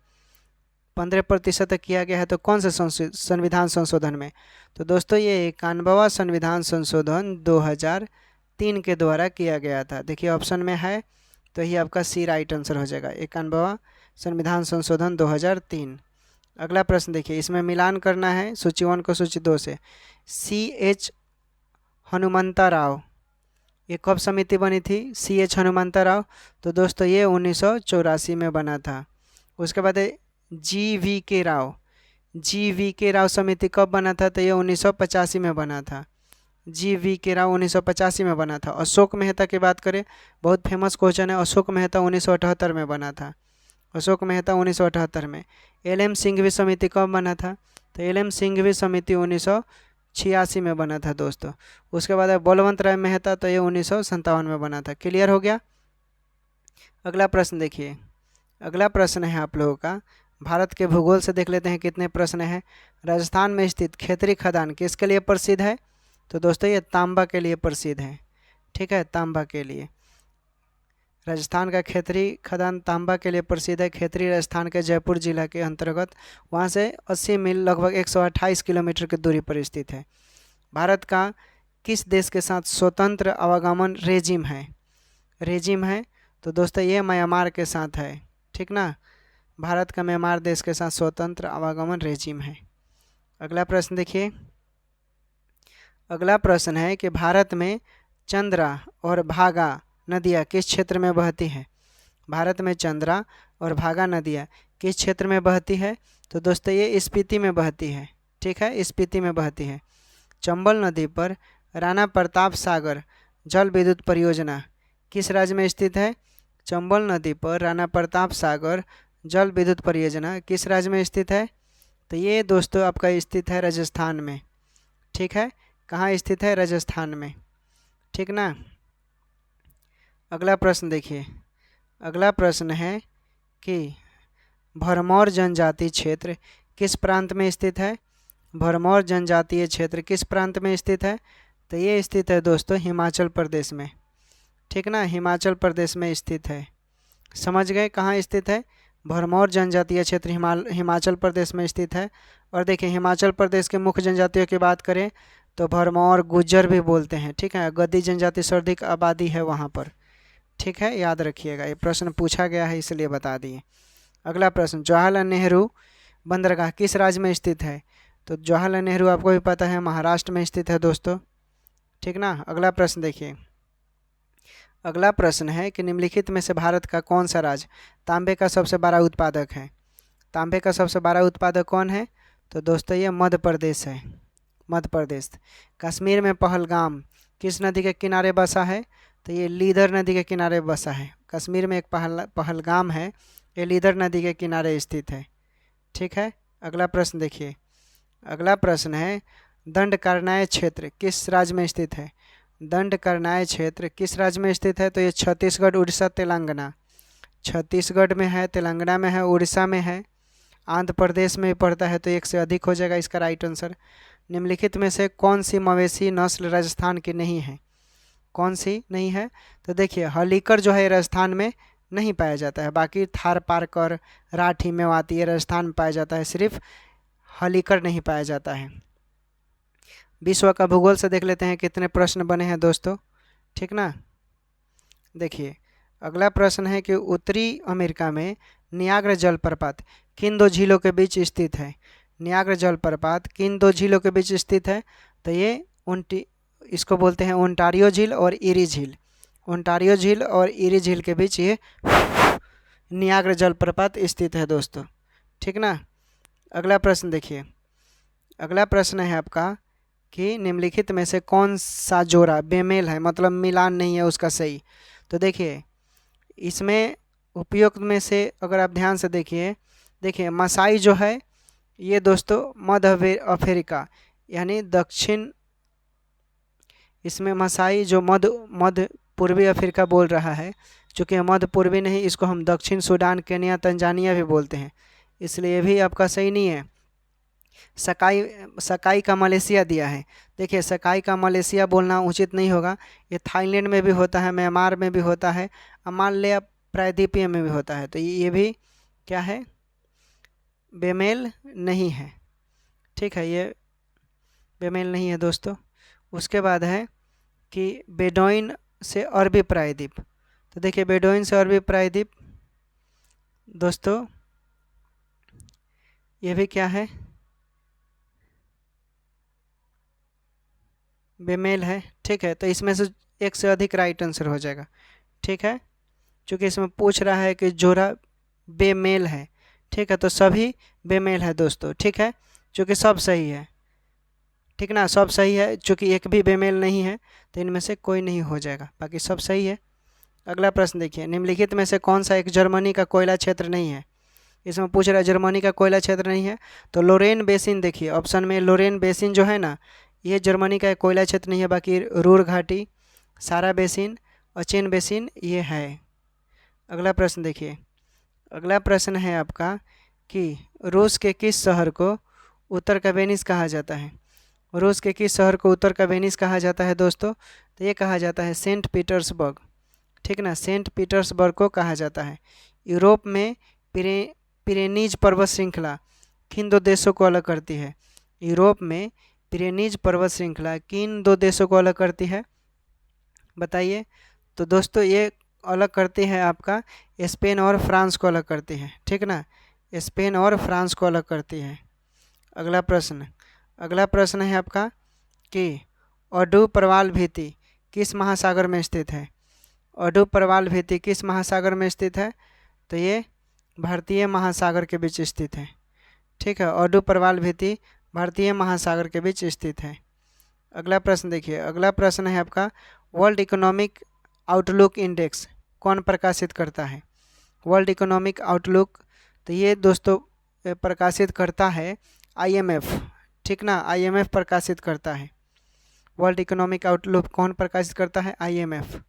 15% तक किया गया है तो कौन से संविधान संशोधन में? तो दोस्तों ये 91वां संविधान संशोधन 2003 के द्वारा किया गया था। देखिए ऑप्शन में है तो ये आपका सी राइट आंसर हो जाएगा, 91वां संविधान संशोधन 2003। अगला प्रश्न देखिए, इसमें मिलान करना है सूची 1 को सूची 2 से। CH हनुमंता राव, ये कब समिति बनी थी? CH हनुमंता राव, तो दोस्तों ये 1984 में बना था। उसके बाद GVK राव, GVK राव समिति कब बना था? तो ये 1985 में बना था। GVK राव 1985 में बना था। अशोक मेहता की बात करें, बहुत फेमस क्वेश्चन है, अशोक मेहता 1978 में बना था, अशोक मेहता 1978 में। LM सिंघवी समिति कब बना था? तो LM सिंघवी समिति 1986 में बना था दोस्तों। उसके बाद बलवंत राय मेहता, तो ये 1957 में बना था। क्लियर हो गया। अगला प्रश्न देखिए, अगला प्रश्न है आप लोगों का भारत के भूगोल से, देख लेते हैं कितने प्रश्न हैं। राजस्थान में स्थित खेतरी खदान किसके लिए प्रसिद्ध है? तो दोस्तों ये तांबा के लिए प्रसिद्ध है, ठीक है, तांबा के लिए। राजस्थान का खेतरी खदान तांबा के लिए प्रसिद्ध है। खेतरी राजस्थान के जयपुर जिला के अंतर्गत, वहाँ से 80 मील लगभग 128 किलोमीटर की दूरी पर स्थित है। भारत का किस देश के साथ स्वतंत्र आवागमन रेजिम है? रेजिम है तो दोस्तों ये म्यांमार के साथ है, ठीक ना। भारत का म्यांमार देश के साथ स्वतंत्र आवागमन रेजिम है। अगला प्रश्न देखिए, अगला प्रश्न है कि भारत में चंद्रा और भागा नदियाँ किस क्षेत्र में बहती है? भारत में चंद्रा और भागा नदियाँ किस क्षेत्र में बहती है? तो दोस्तों ये स्पीति में बहती है, ठीक है, स्पीति में बहती है। चंबल नदी पर राणा प्रताप सागर जल विद्युत परियोजना किस राज्य में स्थित है? चंबल नदी पर राणा प्रताप सागर जल विद्युत परियोजना किस राज्य में स्थित है? तो ये दोस्तों आपका स्थित है राजस्थान में, ठीक है। कहाँ स्थित है? राजस्थान में, ठीक ना। अगला प्रश्न देखिए, अगला प्रश्न है कि भरमौर जनजाति क्षेत्र किस प्रांत में स्थित है? भरमौर जनजातीय क्षेत्र किस प्रांत में स्थित है? तो ये स्थित है दोस्तों हिमाचल प्रदेश में, ठीक ना, हिमाचल प्रदेश में स्थित है। समझ गए कहाँ स्थित है? भरमौर जनजातीय क्षेत्र हिमाचल प्रदेश में स्थित है। और देखिए हिमाचल प्रदेश के मुख्य जनजातियों की बात करें तो भरमौर गुज्जर भी बोलते हैं, ठीक है। गद्दी जनजाति सर्वाधिक आबादी है वहाँ पर, ठीक है, याद रखिएगा, ये प्रश्न पूछा गया है इसलिए बता दिए। अगला प्रश्न, जवाहरलाल नेहरू बंदरगाह किस राज्य में स्थित है? तो जवाहरलाल नेहरू आपको भी पता है महाराष्ट्र में स्थित है दोस्तों, ठीक ना। अगला प्रश्न देखिए, अगला प्रश्न है कि निम्नलिखित में से भारत का कौन सा राज्य तांबे का सबसे बड़ा उत्पादक है? तांबे का सबसे बड़ा उत्पादक कौन है? तो दोस्तों ये मध्य प्रदेश है, मध्य प्रदेश। कश्मीर में पहलगाम किस नदी के किनारे बसा है? तो ये लीदर नदी के किनारे बसा है। कश्मीर में एक पहलगाम है, ये लीदर नदी के किनारे स्थित है, ठीक है। अगला प्रश्न देखिए, अगला प्रश्न है दंडकारण्य क्षेत्र किस राज्य में स्थित है? दंडकारण्य क्षेत्र किस राज्य में स्थित है? तो ये छत्तीसगढ़, उड़ीसा, तेलंगाना। छत्तीसगढ़ में है, तेलंगाना में है, उड़ीसा में है, आंध्र प्रदेश में पड़ता है, तो एक से अधिक हो जाएगा इसका राइट आंसर। निम्नलिखित में से कौन सी मवेशी नस्ल राजस्थान की नहीं है? कौन सी नहीं है? तो देखिए हलीकर जो है राजस्थान में नहीं पाया जाता है, बाकी थार पारकर, राठी, मेवाती ये राजस्थान में पाया जाता है, सिर्फ हलीकर नहीं पाया जाता है। विश्व का भूगोल से देख लेते हैं कितने प्रश्न बने हैं दोस्तों, ठीक ना। देखिए अगला प्रश्न है कि उत्तरी अमेरिका में नियाग्रा जलप्रपात किन दो झीलों के बीच स्थित है? नियाग्रा जलप्रपात किन दो झीलों के बीच स्थित है? तो ये इसको बोलते हैं ओंटारियो झील और इरी झील। ओंटारियो झील और इरी झील के बीच ये नियाग्रा जलप्रपात स्थित है दोस्तों, ठीक ना। अगला प्रश्न देखिए, अगला प्रश्न है आपका कि निम्नलिखित में से कौन सा जोड़ा बेमेल है, मतलब मिलान नहीं है उसका सही। तो देखिए इसमें उपयुक्त में से अगर आप ध्यान से देखिए मसाई जो है ये दोस्तों मध्य अफ्रीका यानी दक्षिण, इसमें मसाई जो मध्य पूर्वी अफ्रीका बोल रहा है, चूँकि मध्य पूर्वी नहीं, इसको हम दक्षिण सूडान, केन्या, तंजानिया भी बोलते हैं, इसलिए भी आपका सही नहीं है। सकाई का मलेशिया दिया है। देखिए सकाई का मलेशिया बोलना उचित नहीं होगा, ये थाईलैंड में भी होता है, म्यांमार में भी होता है, अमाल्या प्रायद्वीपीय में भी होता है, तो ये भी क्या है, बेमेल नहीं है। ठीक है, ये बेमेल नहीं है दोस्तों। उसके बाद है कि बेडोइन से अरबी प्रायद्वीप। तो देखिए बेडोइन से अरबी प्रायद्वीप दोस्तों ये भी क्या है, बेमेल है। ठीक है, तो इसमें से एक से अधिक राइट आंसर हो जाएगा। ठीक है, क्योंकि इसमें पूछ रहा है कि जोड़ा बेमेल है। ठीक है, तो सभी बेमेल है दोस्तों। ठीक है, क्योंकि सब सही है, ठीक ना, सब सही है, चूँकि एक भी बेमेल नहीं है तो इनमें से कोई नहीं हो जाएगा, बाकी सब सही है। अगला प्रश्न देखिए, निम्नलिखित में से कौन सा एक जर्मनी का कोयला क्षेत्र नहीं है। इसमें पूछ रहा है जर्मनी का कोयला क्षेत्र नहीं है, तो लोरेन बेसिन, देखिए ऑप्शन में लोरेन बेसिन जो है ना, ये जर्मनी का कोयला क्षेत्र नहीं है, बाकी रूर घाटी, सारा बेसिन, अचेन बेसिन ये है। अगला प्रश्न देखिए, अगला प्रश्न है आपका कि रूस के किस शहर को उत्तर का वेनिस कहा जाता है। रूस के किस शहर को उत्तर का वेनिस कहा जाता है दोस्तों, तो ये कहा जाता है सेंट पीटर्सबर्ग। ठीक ना, सेंट पीटर्सबर्ग को कहा जाता है। यूरोप में पिरेनीज पर्वत श्रृंखला किन दो देशों को अलग करती है। यूरोप में पिरेनीज पर्वत श्रृंखला किन दो देशों को अलग करती है, बताइए। तो दोस्तों ये अलग करती है आपका स्पेन और फ्रांस को अलग करती है। ठीक ना, स्पेन और फ्रांस को अलग करती है। अगला प्रश्न है आपका कि ओडु प्रवाल भित्ति किस महासागर में स्थित है। ओडु प्रवाल भित्ति किस महासागर में स्थित है, तो ये भारतीय महासागर के बीच स्थित है। ठीक है, ओडु प्रवाल भित्ति भारतीय महासागर के बीच स्थित है। अगला प्रश्न देखिए, अगला प्रश्न है आपका वर्ल्ड इकोनॉमिक आउटलुक इंडेक्स कौन प्रकाशित करता है। वर्ल्ड इकोनॉमिक आउटलुक, तो ये दोस्तों प्रकाशित करता है IMF। ठीक ना, IMF प्रकाशित करता है। वर्ल्ड इकोनॉमिक आउटलुक कौन प्रकाशित करता है, IMF।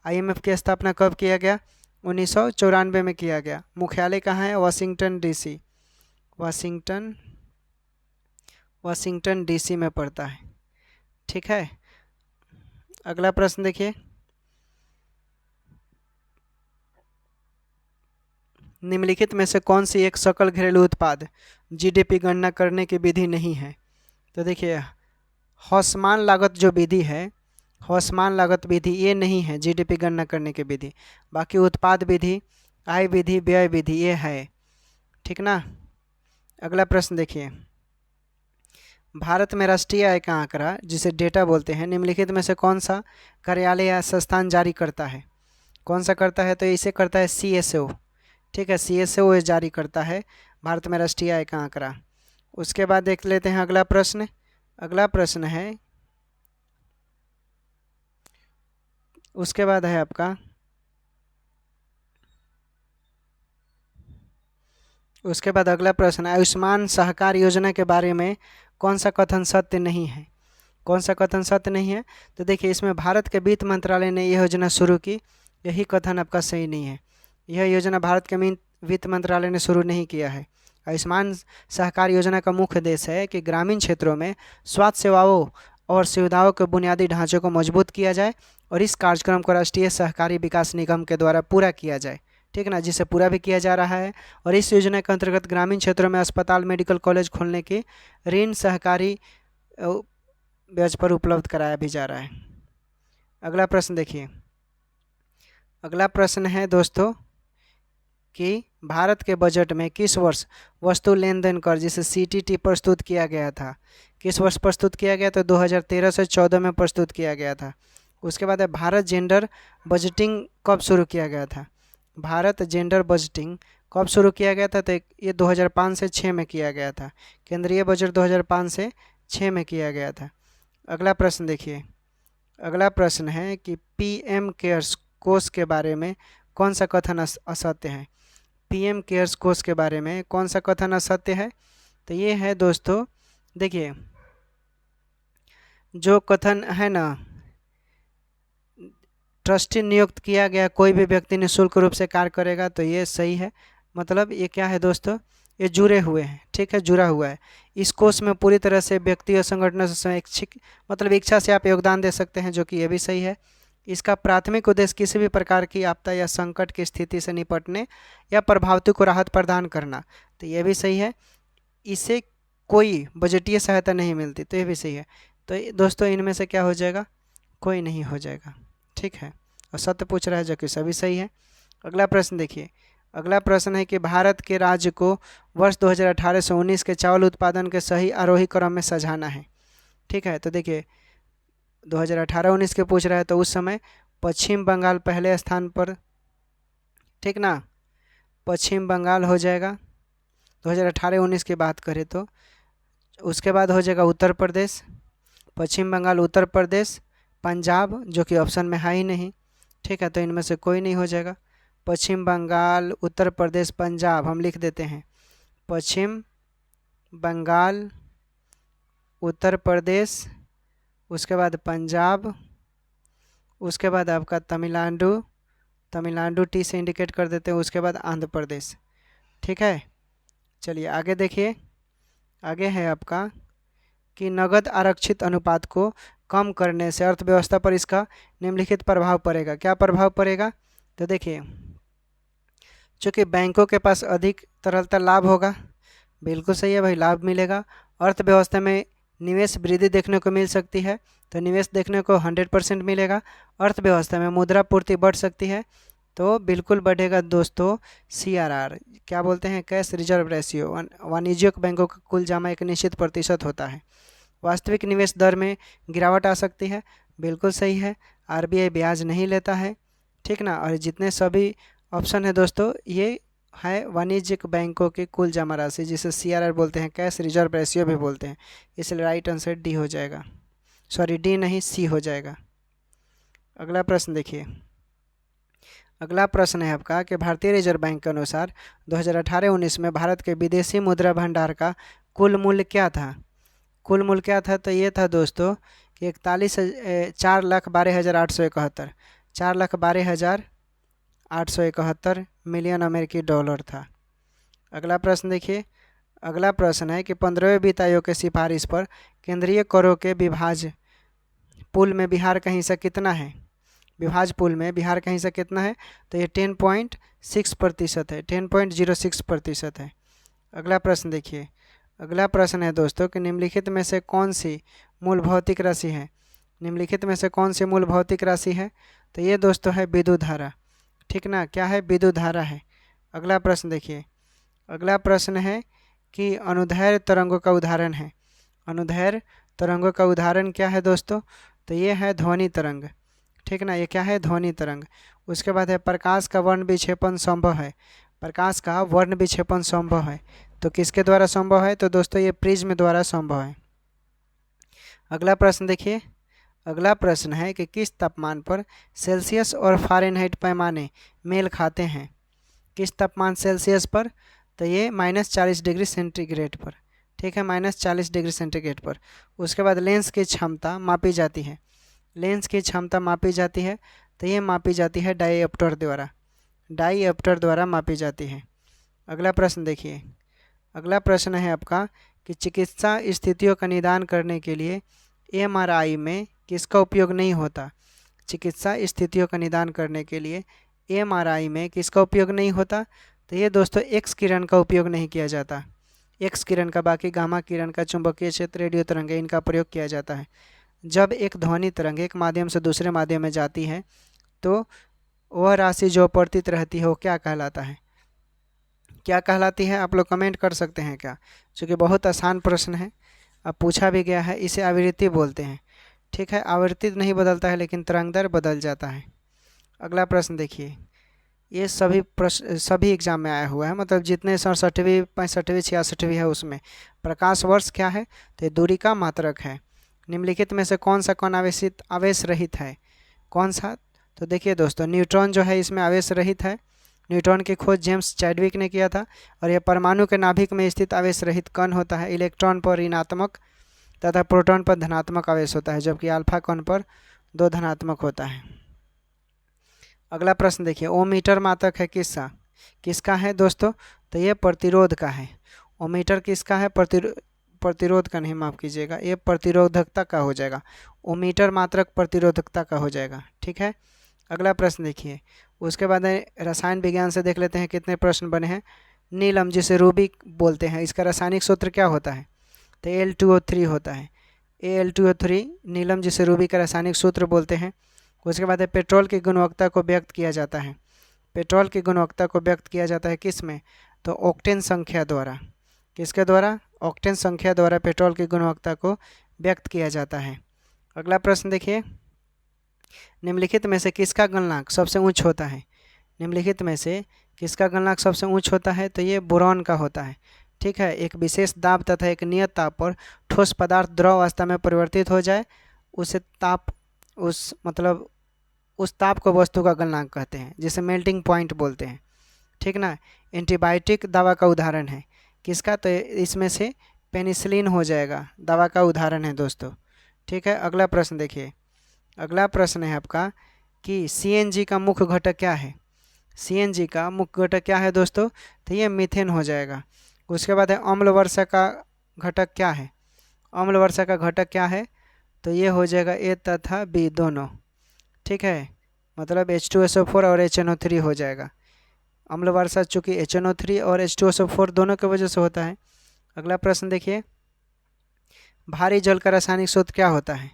IMF की स्थापना कब किया गया, 1994 में किया गया। मुख्यालय कहाँ है, वाशिंगटन DC, वाशिंगटन DC में पड़ता है। ठीक है, अगला प्रश्न देखिए, निम्नलिखित में से कौन सी एक सकल घरेलू उत्पाद GDP गणना करने की विधि नहीं है। तो देखिए हौसमान लागत जो विधि है, हौसमान लागत विधि ये नहीं है GDP गणना करने की विधि, बाकी उत्पाद विधि, आय विधि, व्यय विधि ये है। ठीक ना, अगला प्रश्न देखिए, भारत में राष्ट्रीय आय का आंकड़ा जिसे डेटा बोलते हैं निम्नलिखित में से कौन सा कार्यालय या संस्थान जारी करता है। कौन सा करता है, तो इसे करता है CSO। ठीक है, CSO जारी करता है भारत में राष्ट्रीय आय का आंकड़ा। उसके बाद देख लेते हैं अगला प्रश्न। अगला प्रश्न है, उसके बाद है आपका, उसके बाद अगला प्रश्न आयुष्मान सहकार योजना के बारे में कौन सा कथन सत्य नहीं है। कौन सा कथन सत्य नहीं है, तो देखिए इसमें भारत के वित्त मंत्रालय ने यह योजना शुरू की, यही कथन आपका सही नहीं है। यह योजना भारत के वित्त मंत्रालय ने शुरू नहीं किया है। आयुष्मान सहकार योजना का मुख्य उद्देश्य है कि ग्रामीण क्षेत्रों में स्वास्थ्य सेवाओं और सुविधाओं के बुनियादी ढांचे को मजबूत किया जाए और इस कार्यक्रम को राष्ट्रीय सहकारी विकास निगम के द्वारा पूरा किया जाए। ठीक ना, जिसे पूरा भी किया जा रहा है। और इस योजना के अंतर्गत ग्रामीण क्षेत्रों में अस्पताल, मेडिकल कॉलेज खोलने की ऋण सहकारी ब्याज पर उपलब्ध कराया भी जा रहा है। अगला प्रश्न देखिए, अगला प्रश्न है दोस्तों कि भारत के बजट में किस वर्ष वस्तु लेन देन कर जिसे CTT प्रस्तुत किया गया था, किस वर्ष प्रस्तुत किया गया, तो 2013 से 14 में प्रस्तुत किया गया था। उसके बाद है भारत जेंडर बजटिंग कब शुरू किया गया था। भारत जेंडर बजटिंग कब शुरू किया गया था? तो ये 2005 से 6 में किया गया था। केंद्रीय बजट 2005 से 6 में किया गया था। अगला प्रश्न देखिए, अगला प्रश्न है कि पीएम केयर्स कोष के बारे में कौन सा कथन असत्य है? पीएम केयर्स कोष के बारे में कौन सा कथन असत्य है? तो ये है दोस्तों, देखिए जो कथन है ना, ट्रस्टी नियुक्त किया गया कोई भी व्यक्ति निःशुल्क रूप से कार्य करेगा, तो ये सही है। मतलब ये क्या है दोस्तों, ये जुड़े हुए हैं, ठीक है, जुड़ा हुआ है। इस कोष में पूरी तरह से व्यक्ति और संगठनों से स्वैच्छिक मतलब इच्छा से आप योगदान दे सकते हैं, जो कि ये भी सही है। इसका प्राथमिक उद्देश्य किसी भी प्रकार की आपदा या संकट की स्थिति से निपटने या प्रभावितों को राहत प्रदान करना, तो ये भी सही है। इसे कोई बजटीय सहायता नहीं मिलती, तो ये भी सही है। तो दोस्तों इनमें से क्या हो जाएगा? कोई नहीं हो जाएगा, ठीक है। और सत्य पूछ रहा है, जो कि सभी सही है। अगला प्रश्न देखिए, अगला प्रश्न है कि भारत के राज्य को वर्ष 2018 से 19 के चावल उत्पादन के सही आरोही क्रम में सजाना है, ठीक है। तो देखिए 2018-19 के पूछ रहा है, तो उस समय पश्चिम बंगाल पहले स्थान पर, ठीक ना, पश्चिम बंगाल हो जाएगा 2018-19 की बात करें तो। उसके बाद हो जाएगा उत्तर प्रदेश, पश्चिम बंगाल, उत्तर प्रदेश, पंजाब, जो कि ऑप्शन में है ही नहीं, ठीक है। तो इनमें से कोई नहीं हो जाएगा। पश्चिम बंगाल, उत्तर प्रदेश, पंजाब हम लिख देते हैं। पश्चिम बंगाल, उत्तर प्रदेश, उसके बाद पंजाब, उसके बाद आपका तमिलनाडु, तमिलनाडु टी से इंडिकेट कर देते हैं, उसके बाद आंध्र प्रदेश, ठीक है। चलिए आगे देखिए, आगे है आपका कि नगद आरक्षित अनुपात को कम करने से अर्थव्यवस्था पर इसका निम्नलिखित प्रभाव पड़ेगा। क्या प्रभाव पड़ेगा? तो देखिए, चूँकि बैंकों के पास अधिक तरलता लाभ होगा, बिल्कुल सही है भाई, लाभ मिलेगा। अर्थव्यवस्था में निवेश वृद्धि देखने को मिल सकती है, तो निवेश देखने को 100% मिलेगा। अर्थव्यवस्था में मुद्रा पूर्ति बढ़ सकती है, तो बिल्कुल बढ़ेगा दोस्तों CRR, क्या बोलते हैं, कैश रिजर्व रेशियो। वाणिज्यिक बैंकों का कुल जमा एक निश्चित प्रतिशत होता है। वास्तविक निवेश दर में गिरावट आ सकती है, बिल्कुल सही है। RBI ब्याज नहीं लेता है, ठीक ना। और जितने सभी ऑप्शन है दोस्तों, ये है वाणिज्यिक बैंकों की कुल जमा राशि, जिसे CRR बोलते हैं, कैश रिजर्व रेशियो भी बोलते हैं। इसलिए राइट आंसर डी हो जाएगा, सॉरी डी नहीं C हो जाएगा। अगला प्रश्न देखिए, अगला प्रश्न है आपका कि भारतीय रिजर्व बैंक के अनुसार 2018-19 में भारत के विदेशी मुद्रा भंडार का कुल मूल्य क्या था? कुल मूल्य क्या था? तो ये था दोस्तों कि 4,12,871 4,12,871 मिलियन अमेरिकी डॉलर था। अगला प्रश्न देखिए, अगला प्रश्न है कि 15वें वित्त आयोग के सिफारिश पर केंद्रीय करों के विभाज्य पूल में बिहार का हिस्सा कितना है? विभाज्य पूल में बिहार का हिस्सा कितना है? तो ये 10.6% है, 10.06% है। अगला प्रश्न देखिए, अगला प्रश्न है दोस्तों कि निम्नलिखित में से कौन सी मूल भौतिक राशि है? निम्नलिखित में से कौन सी मूल भौतिक राशि है? तो ये दोस्तों है विद्युत धारा, ठीक ना, क्या है, विद्युत धारा है। अगला प्रश्न देखिए, अगला प्रश्न है कि अनुदैर्घ्य तरंगों का उदाहरण है। अनुदैर्घ्य तरंगों का उदाहरण क्या है दोस्तों? तो ये है ध्वनि तरंग, ठीक ना, ये क्या है, ध्वनि तरंग। उसके बाद है प्रकाश का वर्ण विक्षेपण संभव है। प्रकाश का वर्ण विक्षेपण संभव है, तो किसके द्वारा संभव है? तो दोस्तों ये प्रिज्म द्वारा संभव है। अगला प्रश्न देखिए, अगला प्रश्न है कि किस तापमान पर सेल्सियस और फ़ारेनहाइट पैमाने मेल खाते हैं? किस तापमान सेल्सियस पर? तो ये -40 डिग्री सेंटीग्रेड पर, ठीक है, -40 डिग्री सेंटीग्रेड पर। उसके बाद लेंस की क्षमता मापी जाती है। लेंस की क्षमता मापी जाती है, तो ये मापी जाती है डायऑप्टर द्वारा, डायऑप्टर द्वारा मापी जाती है। अगला प्रश्न देखिए, अगला प्रश्न है आपका कि चिकित्सा स्थितियों का निदान करने के लिए MRI में किसका उपयोग नहीं होता? चिकित्सा स्थितियों का निदान करने के लिए MRI में किसका उपयोग नहीं होता? तो ये दोस्तों एक्स किरण का उपयोग नहीं किया जाता। एक्स किरण का, बाकी गामा किरण का, चुंबकीय क्षेत्र, रेडियो तरंग, इनका प्रयोग किया जाता है। जब एक ध्वनि तरंग एक माध्यम से दूसरे माध्यम में जाती है, तो वह राशि जो अपवर्तित रहती है वो क्या कहलाता है? क्या कहलाती है? आप लोग कमेंट कर सकते हैं क्या, क्योंकि बहुत आसान प्रश्न है, अब पूछा भी गया है। इसे आवृत्ति बोलते हैं, ठीक है। आवृत्ति नहीं बदलता है, लेकिन तरंग दर बदल जाता है। अगला प्रश्न देखिए, ये सभी प्रश्न सभी एग्जाम में आया हुआ है, मतलब जितने 67वीं 65वीं 66वीं है उसमें। प्रकाश वर्ष क्या है, तो ये दूरी का मात्रक है। निम्नलिखित में से कौन सा कण आवेश रहित है, कौन सा? तो देखिए दोस्तों, न्यूट्रॉन जो है इसमें आवेश रहित है। न्यूट्रॉन की खोज जेम्स चैडविक ने किया था। और यह परमाणु के नाभिक में स्थित आवेश रहित कण होता है। इलेक्ट्रॉन पर ऋणात्मक तथा प्रोटॉन पर धनात्मक आवेश होता है, जबकि अल्फा कण पर 2 धनात्मक होता है। अगला प्रश्न देखिए, ओमीटर मात्रक है किसका है दोस्तों? तो ये प्रतिरोध का है। ओमीटर किसका है? प्रतिरोध का नहीं, माफ़ कीजिएगा, ये प्रतिरोधकता का हो जाएगा। ओमीटर मात्रक प्रतिरोधकता का हो जाएगा, ठीक है। अगला प्रश्न देखिए, उसके बाद रसायन विज्ञान से देख लेते हैं कितने प्रश्न बने हैं। नीलम, जिसे रूबी बोलते हैं, इसका रासायनिक सूत्र क्या होता है? तो Al2O3 होता है। Al2O3 नीलम, जिसे रूबी का रासायनिक सूत्र बोलते हैं। उसके बाद पेट्रोल की गुणवत्ता को व्यक्त किया जाता है। पेट्रोल की गुणवत्ता को व्यक्त किया जाता है किस में? तो ऑक्टेन संख्या द्वारा। किसके द्वारा? ऑक्टेन संख्या द्वारा पेट्रोल की गुणवत्ता को व्यक्त किया जाता है। अगला प्रश्न देखिए, निम्नलिखित में से किसका गलनांक सबसे उच्च होता है? निम्नलिखित में से किसका गलनांक सबसे उच्च होता है? तो ये बोरॉन का होता है, ठीक है। एक विशेष दाब तथा एक नियत ताप पर ठोस पदार्थ द्रव अवस्था में परिवर्तित हो जाए, उसे उस ताप को वस्तु का गलनांक कहते हैं, जिसे मेल्टिंग पॉइंट बोलते हैं, ठीक ना। एंटीबायोटिक दवा का उदाहरण है किसका? तो इसमें से पेनिसिलिन हो जाएगा, दवा का उदाहरण है दोस्तों, ठीक है। अगला प्रश्न देखिए, अगला प्रश्न है आपका कि CNG का मुख्य घटक क्या है? CNG का मुख्य घटक क्या है दोस्तों? तो ये मीथेन हो जाएगा। उसके बाद है अम्ल वर्षा का घटक क्या है? अम्ल वर्षा का घटक क्या है? तो ये हो जाएगा A तथा B दोनों, ठीक है। मतलब H2SO4 और HNO3 हो जाएगा। अम्ल वर्षा चूँकि HNO3 और H2SO4 दोनों की वजह से होता है। अगला प्रश्न देखिए, भारी जल का रासायनिक सूत्र क्या होता है?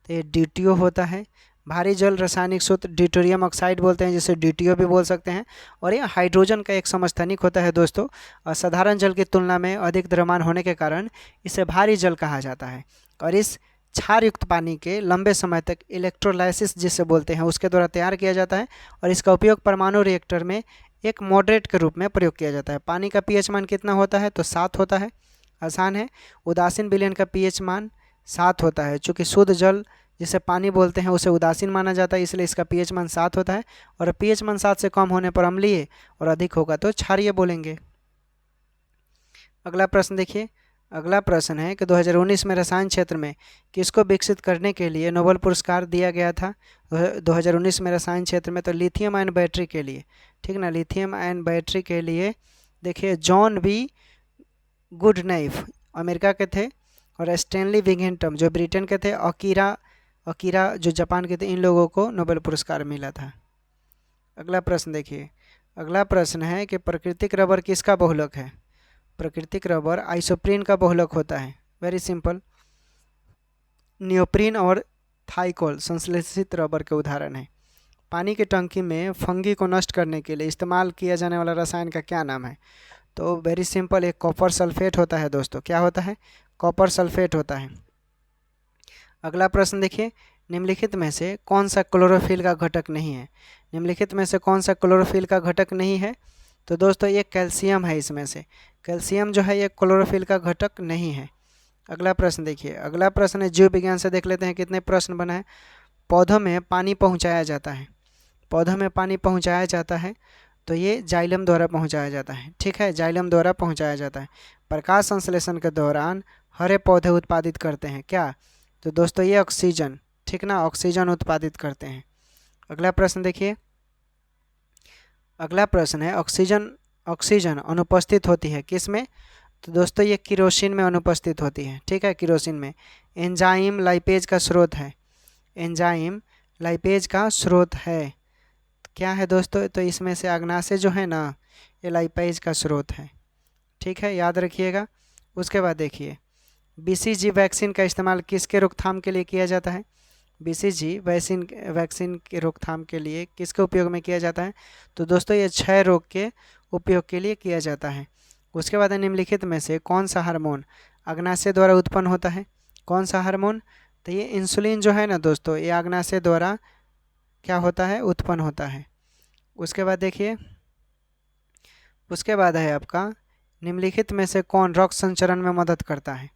तो ये DTO होता है। भारी जल रासायनिक सूत्र ड्यूटेरियम ऑक्साइड बोलते हैं, जिसे DTO भी बोल सकते हैं। और ये हाइड्रोजन का एक समस्थानिक होता है दोस्तों। और साधारण जल की तुलना में अधिक द्रव्यमान होने के कारण इसे भारी जल कहा जाता है। और इस क्षारयुक्त पानी के लंबे समय तक इलेक्ट्रोलाइसिस जिसे बोलते हैं उसके द्वारा तैयार किया जाता है। और इसका उपयोग परमाणु रिएक्टर में एक मॉडरेट के रूप में प्रयोग किया जाता है। पानी का pH मान कितना होता है? तो 7 होता है, आसान है। उदासीन विलयन का pH मान 7 होता है। चूँकि शुद्ध जल जिसे पानी बोलते हैं उसे उदासीन माना जाता है, इसलिए इसका pH मान 7 होता है। और pH मान 7 से कम होने पर अम्लीय और अधिक होगा तो क्षारीय बोलेंगे। अगला प्रश्न देखिए, अगला प्रश्न है कि 2019 में रसायन क्षेत्र में किसको विकसित करने के लिए नोबेल पुरस्कार दिया गया था? 2019 में रसायन क्षेत्र में तो लिथियम आयन बैटरी के लिए, ठीक ना, लिथियम आयन बैटरी के लिए देखिए जॉन बी गुडनाइफ अमेरिका के थे, और स्टैनली विंघेंटम जो ब्रिटेन के थे, अकीरा जो जापान के थे, इन लोगों को नोबेल पुरस्कार मिला था। अगला प्रश्न देखिए, अगला प्रश्न है कि प्राकृतिक रबर किसका बहुलक है? प्राकृतिक रबर आइसोप्रीन का बहुलक होता है, वेरी सिंपल। नियोप्रीन और थाइकोल संश्लेषित रबर के उदाहरण हैं। पानी की टंकी में फंगी को नष्ट करने के लिए इस्तेमाल किया जाने वाला रसायन का क्या नाम है? तो वेरी सिंपल, एक कॉपर सल्फेट होता है दोस्तों। क्या होता है? कॉपर सल्फेट होता है। अगला प्रश्न देखिए, निम्नलिखित में से कौन सा क्लोरोफिल का घटक नहीं है? निम्नलिखित में से कौन सा क्लोरोफिल का घटक नहीं है? तो दोस्तों ये कैल्शियम है। इसमें से कैल्शियम जो है ये क्लोरोफिल का घटक नहीं है। अगला प्रश्न देखिए, अगला प्रश्न है जीव विज्ञान से, देख लेते हैं कितने प्रश्न बना है। पौधों में पानी पहुंचाया जाता है, पौधों में पानी पहुंचाया जाता है, तो ये जाइलम द्वारा पहुंचाया जाता है, ठीक है, जाइलम द्वारा पहुंचाया जाता है। प्रकाश संश्लेषण के दौरान हरे पौधे उत्पादित करते हैं क्या? तो दोस्तों ये ऑक्सीजन, ठीक ना, ऑक्सीजन उत्पादित करते हैं। अगला प्रश्न देखिए, अगला प्रश्न है ऑक्सीजन अनुपस्थित होती है किस में? तो दोस्तों ये किरोसिन में अनुपस्थित होती है, ठीक है, किरोसिन में। एंजाइम लाइपेज का स्रोत है, एंजाइम लाइपेज का स्रोत है। क्या है दोस्तों? तो इसमें से अग्नाशय जो है ना, ये लाइपेज का स्रोत है, ठीक है, याद रखिएगा। उसके बाद देखिए, BCG वैक्सीन का इस्तेमाल किसके रोकथाम के लिए किया जाता है? BCG वैक्सीन के रोकथाम के लिए किसके उपयोग में किया जाता है? तो दोस्तों ये क्षय रोग के उपयोग के लिए किया जाता है। उसके बाद निम्नलिखित में से कौन सा हार्मोन अग्नाशय द्वारा उत्पन्न होता है? कौन सा हार्मोन? तो ये इंसुलिन जो है ना दोस्तों, ये अग्नाशय द्वारा क्या होता है? उत्पन्न होता है। उसके बाद देखिए, उसके बाद है आपका निम्नलिखित में से कौन रक्त संचरण में मदद करता है?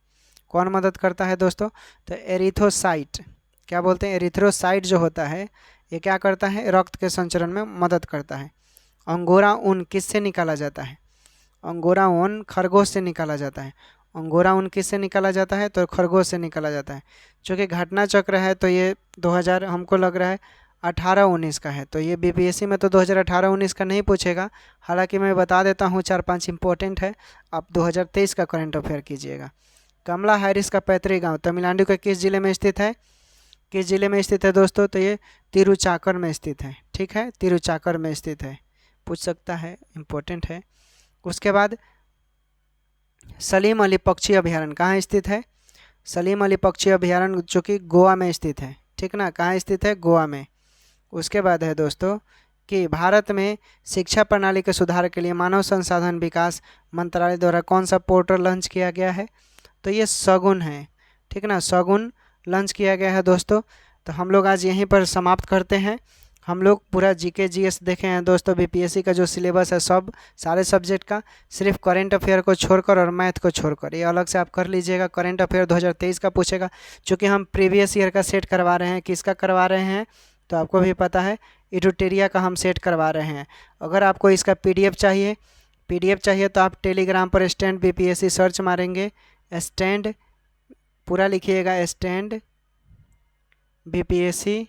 कौन मदद करता है दोस्तों? तो एरिथ्रोसाइट, क्या बोलते हैं, एरिथ्रोसाइट जो होता है ये क्या करता है? रक्त के संचरण में मदद करता है। अंगोरा ऊन किससे निकाला जाता है? अंगोरा ऊन खरगोश से निकाला जाता है। अंगोरा ऊन किससे निकाला जाता है? तो खरगोश से निकाला जाता है। चूँकि घटना चक्र है तो ये 2000 हमको लग रहा है 18-19 का है, तो ये बीपीएससी में तो 2018-19 का नहीं पूछेगा। हालांकि मैं बता देता हूँ 4-5 इंपॉर्टेंट है, आप 2023 का करंट अफेयर कीजिएगा। कमला हैरिस का पैतृक गांव तमिलनाडु के किस जिले में स्थित है? किस जिले में स्थित है दोस्तों? तो ये तिरुचाकर में स्थित है। ठीक है, तिरुचाकर में स्थित है, पूछ सकता है, इम्पोर्टेंट है। उसके बाद सलीम अली पक्षी अभ्यारण्य कहाँ स्थित है? सलीम अली पक्षी अभ्यारण्य जो कि गोवा में स्थित है। ठीक ना, कहाँ स्थित है? गोवा में। उसके बाद है दोस्तों कि भारत में शिक्षा प्रणाली के सुधार के लिए मानव संसाधन विकास मंत्रालय द्वारा कौन सा पोर्टल लॉन्च किया गया है? तो ये शगुन है। ठीक ना, शगुन लॉन्च किया गया है दोस्तों। तो हम लोग आज यहीं पर समाप्त करते हैं। हम लोग पूरा जीके जीएस देखे हैं दोस्तों, बीपीएससी का जो सिलेबस है सब सारे सब्जेक्ट का, सिर्फ करंट अफेयर को छोड़कर और मैथ को छोड़कर, ये अलग से आप कर लीजिएगा। करंट अफेयर 2023 का पूछेगा, चूँकि हम प्रीवियस ईयर का सेट करवा रहे हैं। किसका करवा रहे हैं? तो आपको भी पता है, इडुटेरिया का हम सेट करवा रहे हैं। अगर आपको इसका पीडीएफ चाहिए तो आप टेलीग्राम पर स्टैंड बीपीएससी सर्च मारेंगे, स्टैंड पूरा लिखिएगा, स्टैंड बीपीएससी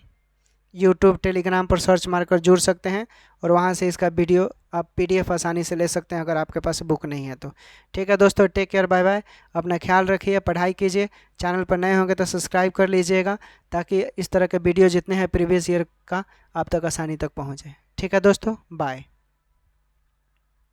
यूट्यूब टेलीग्राम पर सर्च मारकर जुड़ सकते हैं और वहाँ से इसका वीडियो आप पीडीएफ आसानी से ले सकते हैं अगर आपके पास बुक नहीं है तो। ठीक है दोस्तों, टेक केयर, बाय बाय, अपना ख्याल रखिए, पढ़ाई कीजिए। चैनल पर नए होंगे तो सब्सक्राइब कर लीजिएगा ताकि इस तरह के वीडियो जितने हैं प्रीवियस ईयर का आप तक आसानी तक पहुँचे। ठीक है दोस्तों, बाय।